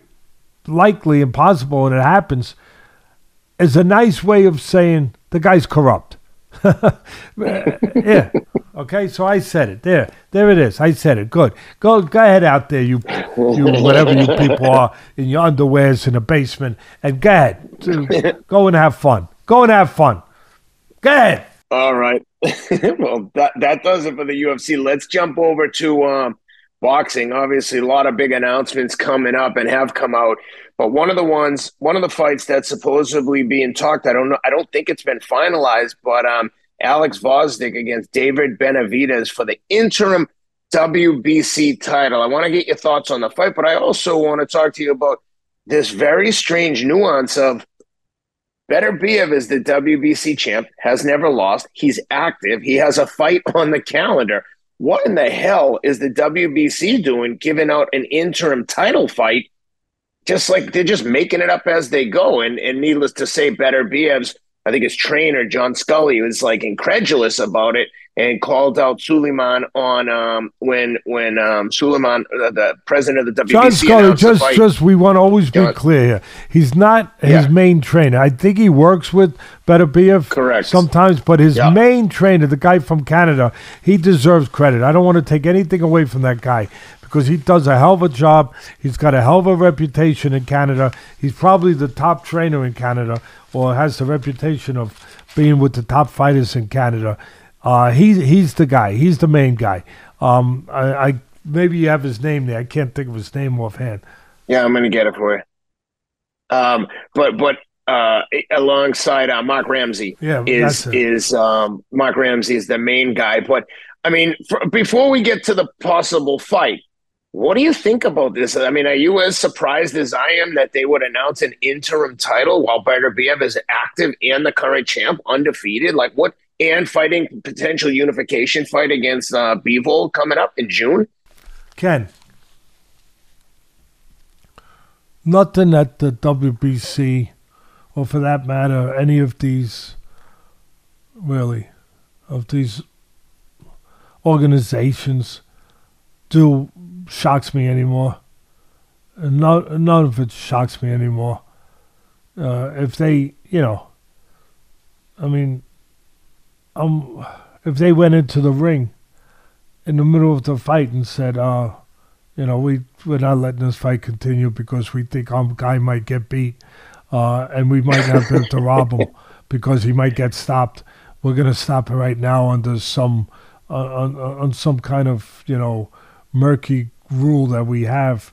likely impossible and it happens, is a nice way of saying the guy's corrupt. Yeah. Okay, so I said it. There it is. I said it. Good. Go ahead out there, you whatever you people are in your underwears in the basement, and go ahead. Go and have fun. Go and have fun. Go ahead. All right. Well, that does it for the UFC. Let's jump over to boxing. Obviously, a lot of big announcements coming up and have come out. But one of the fights that's supposedly being talked, I don't think it's been finalized, but Alex Gvozdyk against David Benavidez for the interim WBC title. I want to get your thoughts on the fight, but I also want to talk to you about this very strange nuance of Beterbiev is the WBC champ, has never lost. He's active. He has a fight on the calendar. What in the hell is the WBC doing, giving out an interim title fight? Just like they're just making it up as they go. And needless to say, Beterbiev's, I think his trainer, John Scully, was like incredulous about it and called out Suleiman on when Suleiman, the president of the WBC, John Scully, just we want to always be clear here. He's not his main trainer. I think he works with Beterbiev sometimes, but his main trainer, the guy from Canada, he deserves credit. I don't want to take anything away from that guy because he does a hell of a job. He's got a hell of a reputation in Canada. He's probably the top trainer in Canada, or has the reputation of being with the top fighters in Canada. He's the guy. He's the main guy. I maybe you have his name there. I can't think of his name offhand. Yeah, I'm gonna get it for you. But alongside Mark Ramsey, is Mark Ramsey is the main guy. But I mean, before we get to the possible fight, what do you think about this? I mean, are you as surprised as I am that they would announce an interim title while Beterbiev is active and the current champ, undefeated? Like what? And fighting potential unification fight against Bivol coming up in June? Ken, nothing at the WBC, or for that matter, any of these, really, of these organizations shocks me anymore. None of it shocks me anymore. If they, I mean, if they went into the ring in the middle of the fight and said, we're not letting this fight continue because we think our guy might get beat and we might not be able to rob him because he might get stopped. We're going to stop it right now under some on some kind of, murky rule that we have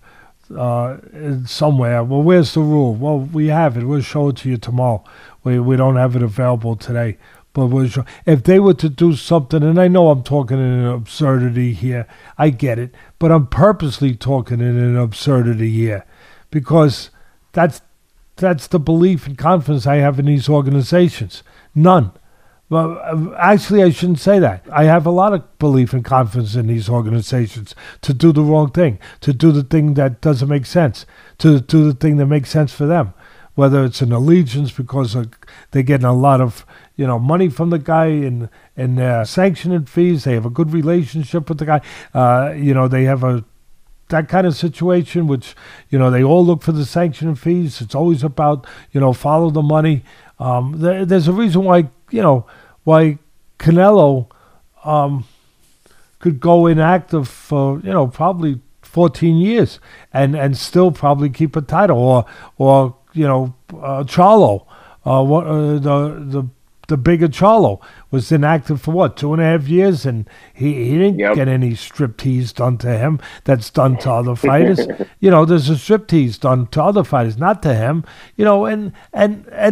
somewhere. Well, where's the rule? Well, we have it. We'll show it to you tomorrow. We don't have it available today. But if they were to do something, and I know I'm talking in an absurdity here, I get it, but I'm purposely talking in an absurdity here because that's the belief and confidence I have in these organizations. None. Well, actually, I shouldn't say that. I have a lot of belief and confidence in these organizations to do the wrong thing, to do the thing that doesn't make sense, to do the thing that makes sense for them. Whether it's an allegiance because they're getting a lot of money from the guy and their sanctioning fees, they have a good relationship with the guy. They that kind of situation, which, they all look for the sanction fees. It's always about, follow the money. There's a reason why, why Canelo could go inactive for, probably 14 years and still probably keep a title, or Charlo, the bigger Charlo was inactive for 2.5 years, and he didn't get any striptease done to him that's done to other fighters. There's a striptease done to other fighters, not to him. And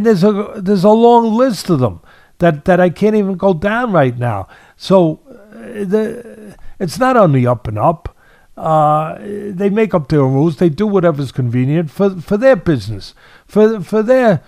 there's a long list of them that I can't even go down right now. So it's not on the up and up. They make up their rules. They do whatever's convenient for their business, for their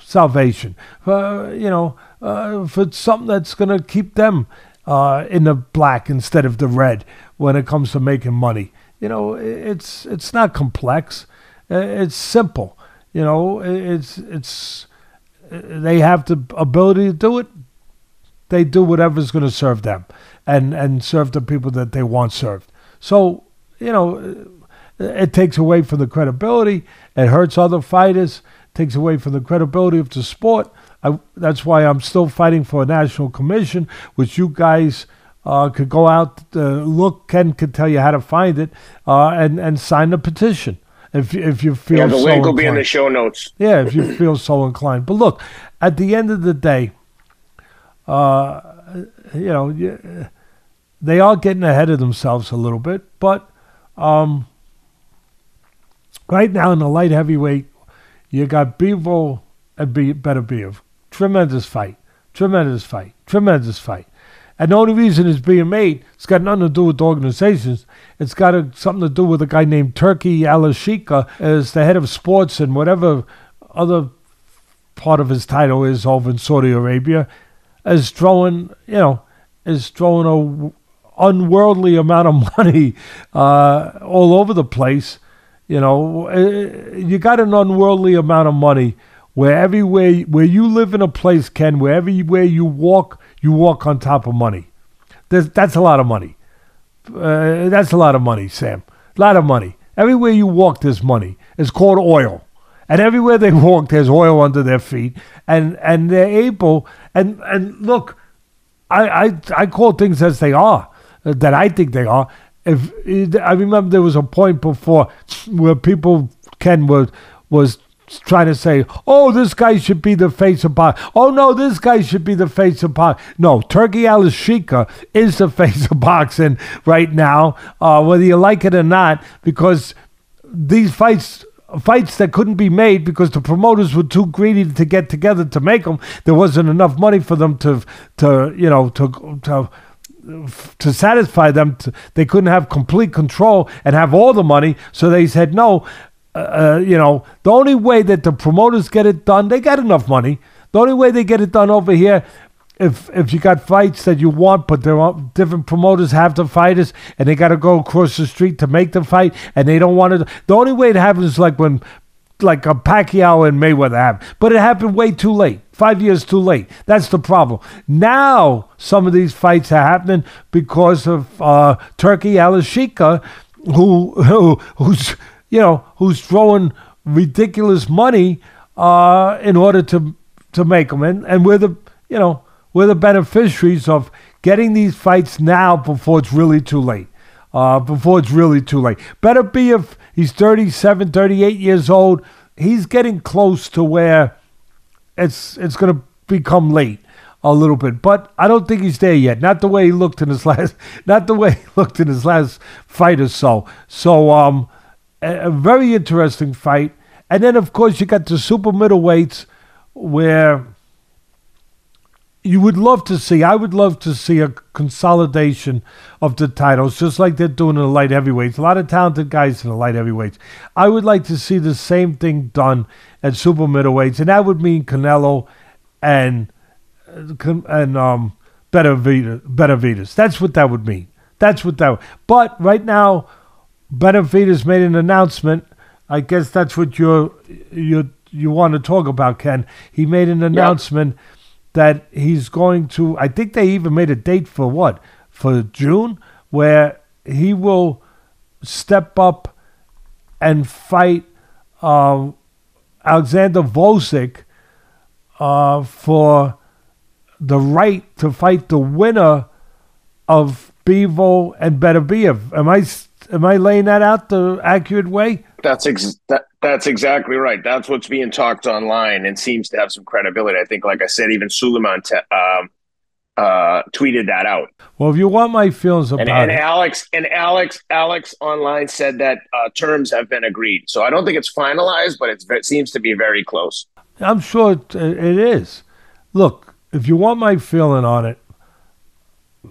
salvation, for something that's going to keep them in the black instead of the red when it comes to making money. It's not complex. It's simple. It's they have the ability to do it. They do whatever's going to serve them and serve the people that they want served. So, it takes away from the credibility. It hurts other fighters. Takes away from the credibility of the sport. That's why I'm still fighting for a national commission, which you guys could go out, look. Ken could tell you how to find it, and sign the petition if you feel. Yeah, the link will be in the show notes. Yeah, if you feel so inclined. But look, at the end of the day, they are getting ahead of themselves a little bit, but right now in the light heavyweight, you got Bivol and Benavidez. Tremendous fight. And the only reason it's being made, it's got nothing to do with the organizations. It's got something to do with a guy named Turki Alashika as the head of sports and whatever other part of his title is over in Saudi Arabia, is throwing a unworldly amount of money all over the place. You got an unworldly amount of money where you live in a place, Ken, where everywhere you walk on top of money. That's a lot of money. That's a lot of money, Sam. A lot of money. Everywhere you walk, there's money. It's called oil. And everywhere they walk, there's oil under their feet. And they're able, and look, I call things as they are, that I think they are. I remember there was a point before where people, Ken, was trying to say, oh, this guy should be the face of boxing. Oh, no, this guy should be the face of boxing. No, Turki Alashika is the face of boxing right now, whether you like it or not, because these fights that couldn't be made because the promoters were too greedy to get together to make them. There wasn't enough money for them to satisfy them. They couldn't have complete control and have all the money. So they said, no, the only way that the promoters get it done, they got enough money. The only way they get it done over here, if you got fights that you want, but there are different promoters have the fighters, and they got to go across the street to make the fight, and they don't want to. The only way it happens is like a Pacquiao and Mayweather happened, but it happened way too late, 5 years too late. That's the problem. Now some of these fights are happening because of Turki Alashika, who's throwing ridiculous money in order to make them, and we're the beneficiaries of getting these fights now before it's really too late. Better be if he's 37, 38 years old. He's getting close to where it's going to become late a little bit. But I don't think he's there yet. Not the way he looked in his last fight or so. So a very interesting fight. And then of course you got the super middleweights where I would love to see a consolidation of the titles, just like they're doing in the light heavyweights. A lot of talented guys in the light heavyweights. I would like to see the same thing done at super middleweights, and that would mean Canelo and Benavidez. That's what that would mean. But right now, Benavidez made an announcement. I guess that's what you want to talk about, Ken. He made an announcement. Yep. That he's going to, I think they even made a date for June, where he will step up and fight Alexander Gvozdyk for the right to fight the winner of Bivol and Benavidez. Am I laying that out the accurate way? That's exactly right. That's what's being talked online and seems to have some credibility. I think, like I said, even Suleiman tweeted that out. Well, if you want my feelings about it, Alex online said that terms have been agreed. So I don't think it's finalized, but it seems to be very close. I'm sure it is. Look, if you want my feeling on it,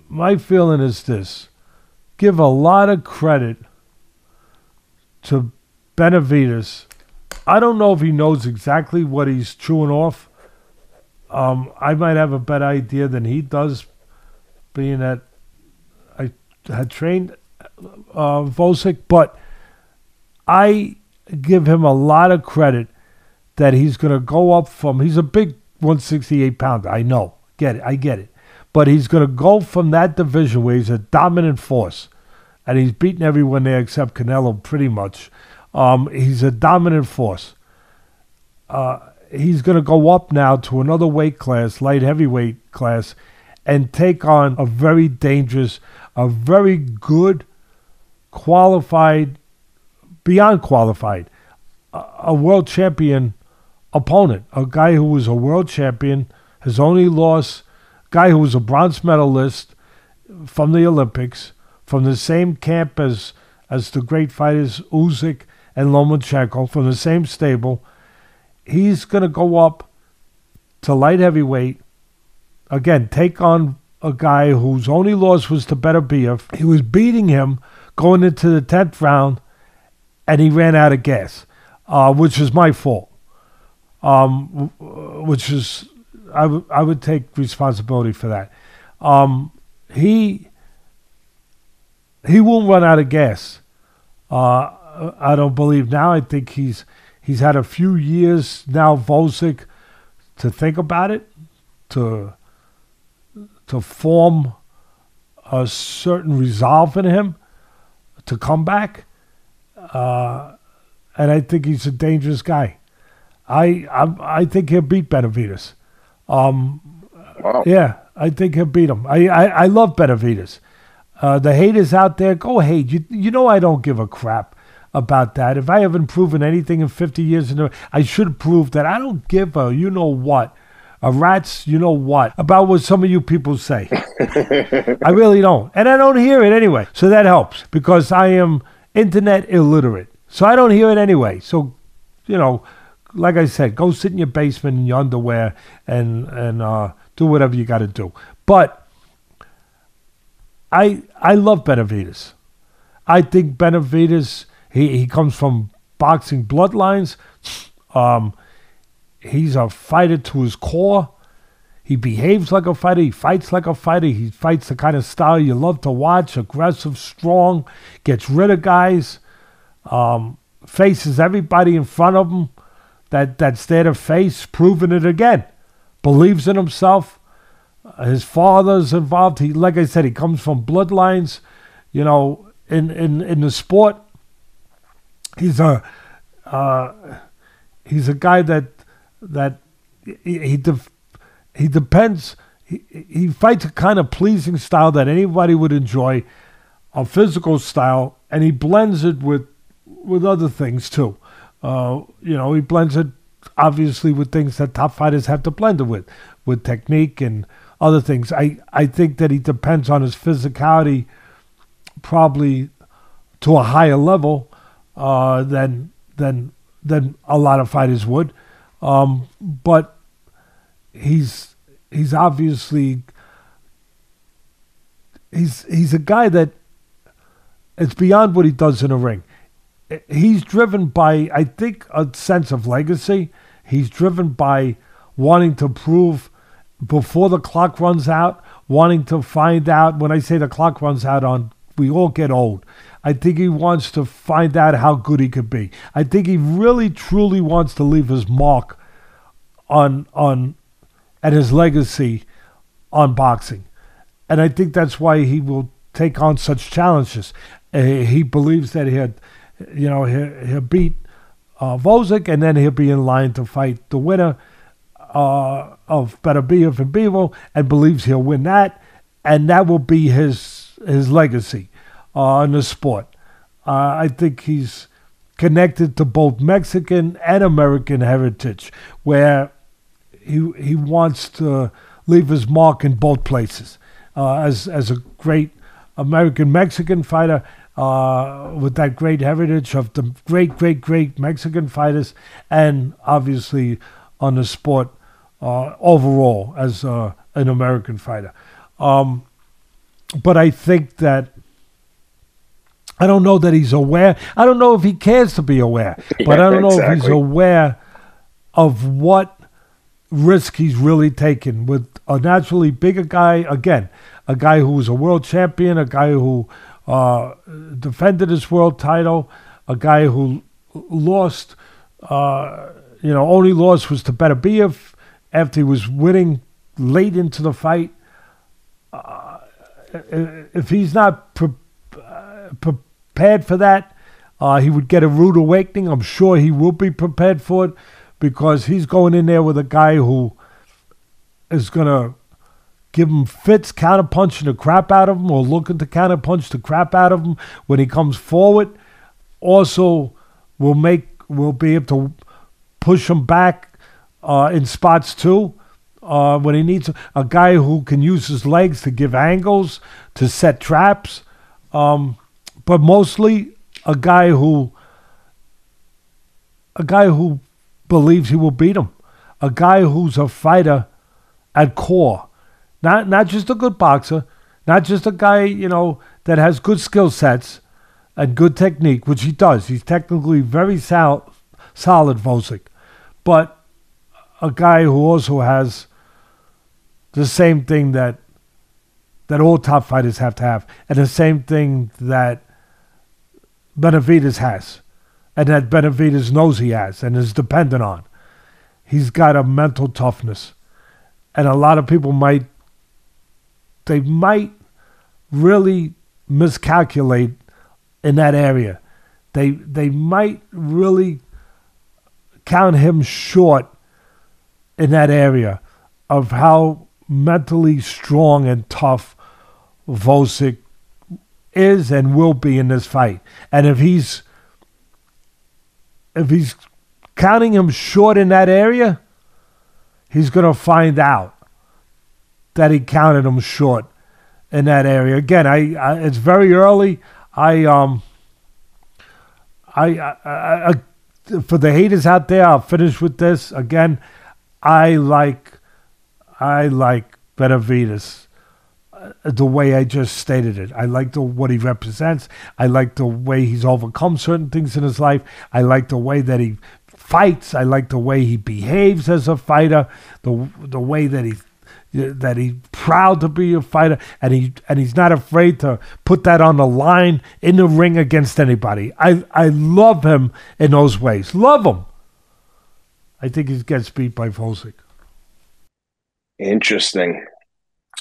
my feeling is this: give a lot of credit to Benavidez. I don't know if he knows exactly what he's chewing off. I might have a better idea than he does, being that I had trained Gvozdyk, but I give him a lot of credit that he's going to go up from, he's a big 168 pounder. I know, I get it. But he's going to go from that division where he's a dominant force, and he's beaten everyone there except Canelo pretty much. He's a dominant force. He's going to go up now to another weight class, light heavyweight class, and take on a very dangerous, a very good, qualified, beyond qualified, a world champion opponent. A guy who was a world champion, his only loss, guy who was a bronze medalist from the Olympics, from the same camp as the great fighters Usyk and Lomachenko, from the same stable. He's going to go up to light heavyweight, again, take on a guy whose only loss was to Benavidez. He was beating him going into the 10th round, and he ran out of gas, which is my fault. Which is, I would take responsibility for that. He won't run out of gas. I don't believe now. I think he's had a few years now, Gvozdyk, to think about it, to form a certain resolve in him to come back. And I think he's a dangerous guy. I think he'll beat Benavidez. Wow. Yeah, I think he'll beat him. I love Benavidez. The haters out there, go hate. You know I don't give a crap about that. If I haven't proven anything in 50 years, I should prove that I don't give a you-know-what, a rat's you-know-what, about what some of you people say. I really don't. And I don't hear it anyway. So that helps, because I am internet illiterate. So I don't hear it anyway. So, like I said, go sit in your basement in your underwear and do whatever you got to do. But I love Benavidez. I think Benavidez, he comes from boxing bloodlines. He's a fighter to his core. He behaves like a fighter. He fights like a fighter. He fights the kind of style you love to watch, aggressive, strong, gets rid of guys, faces everybody in front of him that's there to face, proving it again. Believes in himself. His father's involved. He, like I said, he comes from bloodlines. In the sport, he's a guy that he depends. He fights a kind of pleasing style that anybody would enjoy, a physical style, and he blends it with other things too. He blends it obviously with things that top fighters have to blend it with technique and other things. I think that he depends on his physicality probably to a higher level than a lot of fighters would. But he's obviously he's a guy that it's beyond what he does in a ring. He's driven by, I think, a sense of legacy. He's driven by wanting to prove before the clock runs out, wanting to find out. When I say the clock runs out, we all get old. I think he wants to find out how good he could be. I think he really, truly wants to leave his mark on and his legacy on boxing. And I think that's why he will take on such challenges. He believes that he'll beat Gvozdyk, and then he'll be in line to fight the winner of Benavidez and Bivol, and believes he'll win that, and that will be his legacy in the sport. I think he's connected to both Mexican and American heritage, where he wants to leave his mark in both places. As a great American-Mexican fighter, with that great heritage of the great Mexican fighters, and obviously on the sport overall as an American fighter. But I think that, I don't know that he's aware. I don't know if he cares to be aware, but I don't know if he's aware of what risk he's really taken with a naturally bigger guy. Again, a guy who was a world champion, a guy who defended his world title, a guy who lost, only loss was to Benavidez after he was winning late into the fight. If he's not prepared for that, he would get a rude awakening. I'm sure he will be prepared for it, because he's going in there with a guy who is going to give him fits, counterpunching the crap out of him, or looking to counterpunch the crap out of him when he comes forward. Also, will be able to push him back in spots too, when he needs a guy who can use his legs to give angles, to set traps, but mostly a guy who believes he will beat him, a guy who's a fighter at core, not just a good boxer, not just a guy that has good skill sets and good technique, which he does. He's technically very solid, Gvozdyk, but a guy who also has the same thing that all top fighters have to have, and the same thing that Benavidez has, and that Benavidez knows he has and is dependent on. He's got a mental toughness, and a lot of people might really miscalculate in that area. They might really count him short in that area of how mentally strong and tough Gvozdyk is and will be in this fight. And if he's counting him short in that area, he's going to find out that he counted him short in that area. Again, it's very early. For the haters out there, I'll finish with this. Again, I like Benavidez the way I just stated it. I like what he represents. I like the way he's overcome certain things in his life. I like the way that he fights. I like the way he behaves as a fighter. The way that he's proud to be a fighter, and he's not afraid to put that on the line in the ring against anybody. I love him in those ways. Love him. I think he gets beat by Gvozdyk. Interesting.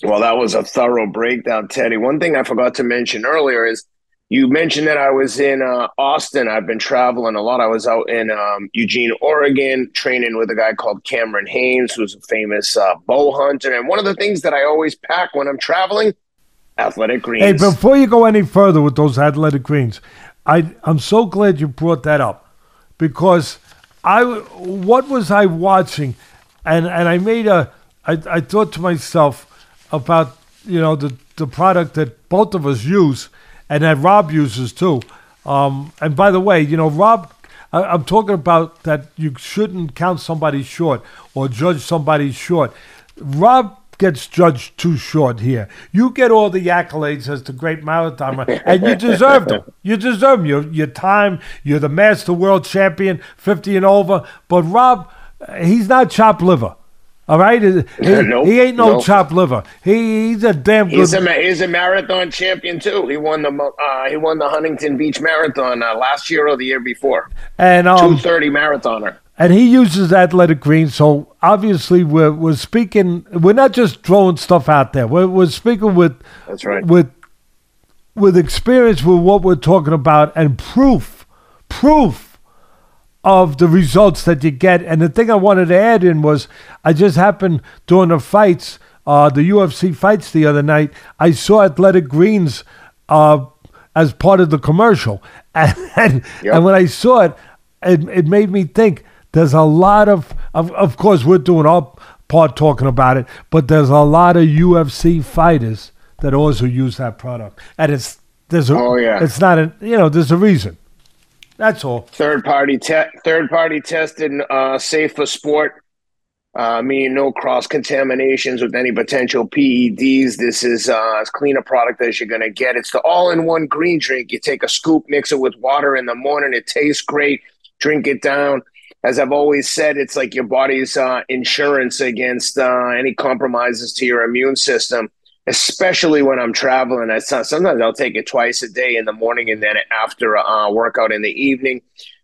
Well, that was a thorough breakdown, Teddy. One thing I forgot to mention earlier is you mentioned that I was in Austin. I've been traveling a lot. I was out in Eugene, Oregon, training with a guy called Cameron Haynes, who's a famous bow hunter. And one of the things that I always pack when I'm traveling, athletic greens. Hey, before you go any further with those athletic greens, I'm so glad you brought that up, because what was I watching? And I made I thought to myself about the product that both of us use and that Rob uses too. And by the way, Rob, I'm talking about that you shouldn't count somebody short or judge somebody short. Rob gets judged too short here. You get all the accolades as the great marathoner, and you deserve them. You deserve them. Your time, you're the master world champion, 50 and over. But Rob, he's not chopped liver. All right, he ain't no chopped liver. He's a damn good. He's a marathon champion too. He won the Huntington Beach Marathon last year or the year before. And 2:30 marathoner. And he uses athletic greens. So obviously we're speaking. We're not just throwing stuff out there. We're speaking with. That's right. With with experience with what we're talking about and proof of the results that you get. And the thing I wanted to add in was I just happened during the fights, the UFC fights the other night, I saw Athletic Greens as part of the commercial. And when I saw it, it made me think there's a lot of course, we're doing our part talking about it, but there's a lot of UFC fighters that also use that product. And there's a reason. That's all. Third party tested, safe for sport, meaning no cross contaminations with any potential PEDs. This is as clean a product as you're going to get. It's the all-in-one green drink. You take a scoop, mix it with water in the morning. It tastes great. Drink it down. As I've always said, it's like your body's insurance against any compromises to your immune system. Especially when I'm traveling. Sometimes I'll take it twice a day, in the morning and then after a workout in the evening.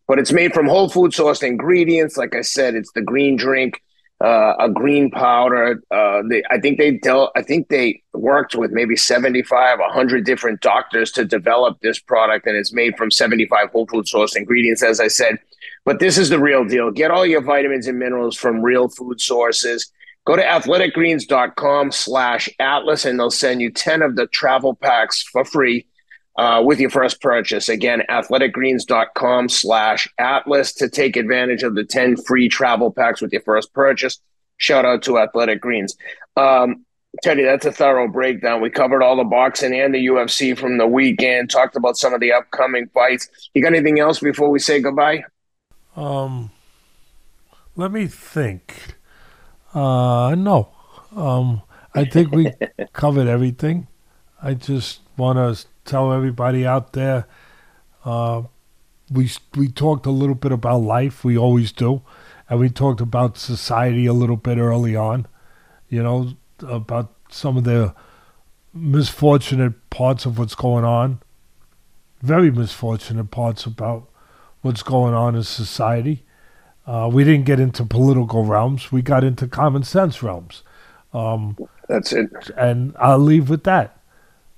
But it's made from whole food sourced ingredients. Like I said, it's the green drink, a green powder. I think they worked with maybe 75, 100 different doctors to develop this product, and it's made from 75 whole food sourced ingredients, as I said. But this is the real deal. Get all your vitamins and minerals from real food sources. Go to athleticgreens.com/Atlas, and they'll send you 10 of the travel packs for free with your first purchase. Again, athleticgreens.com/Atlas to take advantage of the 10 free travel packs with your first purchase. Shout out to Athletic Greens. Teddy, that's a thorough breakdown. We covered all the boxing and the UFC from the weekend, talked about some of the upcoming fights. You got anything else before we say goodbye? Let me think. No. I think we covered everything. I just want to tell everybody out there, we talked a little bit about life. We always do. And we talked about society a little bit early on, about some of the misfortunate parts of what's going on. Very misfortunate parts about what's going on in society. We didn't get into political realms. We got into common sense realms. That's it. And I'll leave with that.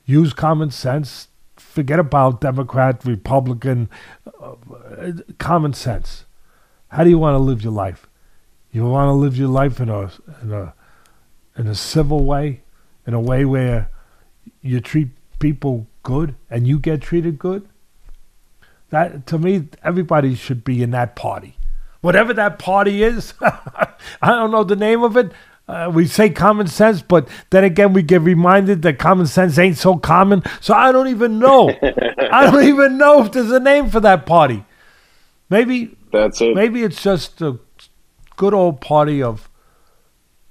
Use common sense. Forget about Democrat, Republican. Common sense. How do you want to live your life? You want to live your life in a civil way, in a way where you treat people good and you get treated good? That, to me, everybody should be in that party. Whatever that party is, I don't know the name of it. We say common sense, but then again, we get reminded that common sense ain't so common. So I don't even know. I don't even know if there's a name for that party. Maybe that's it. Maybe it's just a good old party of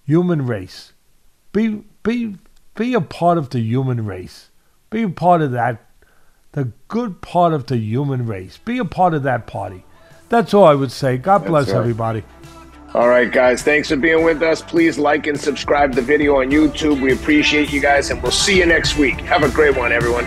human race. Be a part of the human race. Be a part of that, the good part of the human race. Be a part of that party. That's all I would say. God bless everybody. All right, guys. Thanks for being with us. Please like and subscribe the video on YouTube. We appreciate you guys, and we'll see you next week. Have a great one, everyone.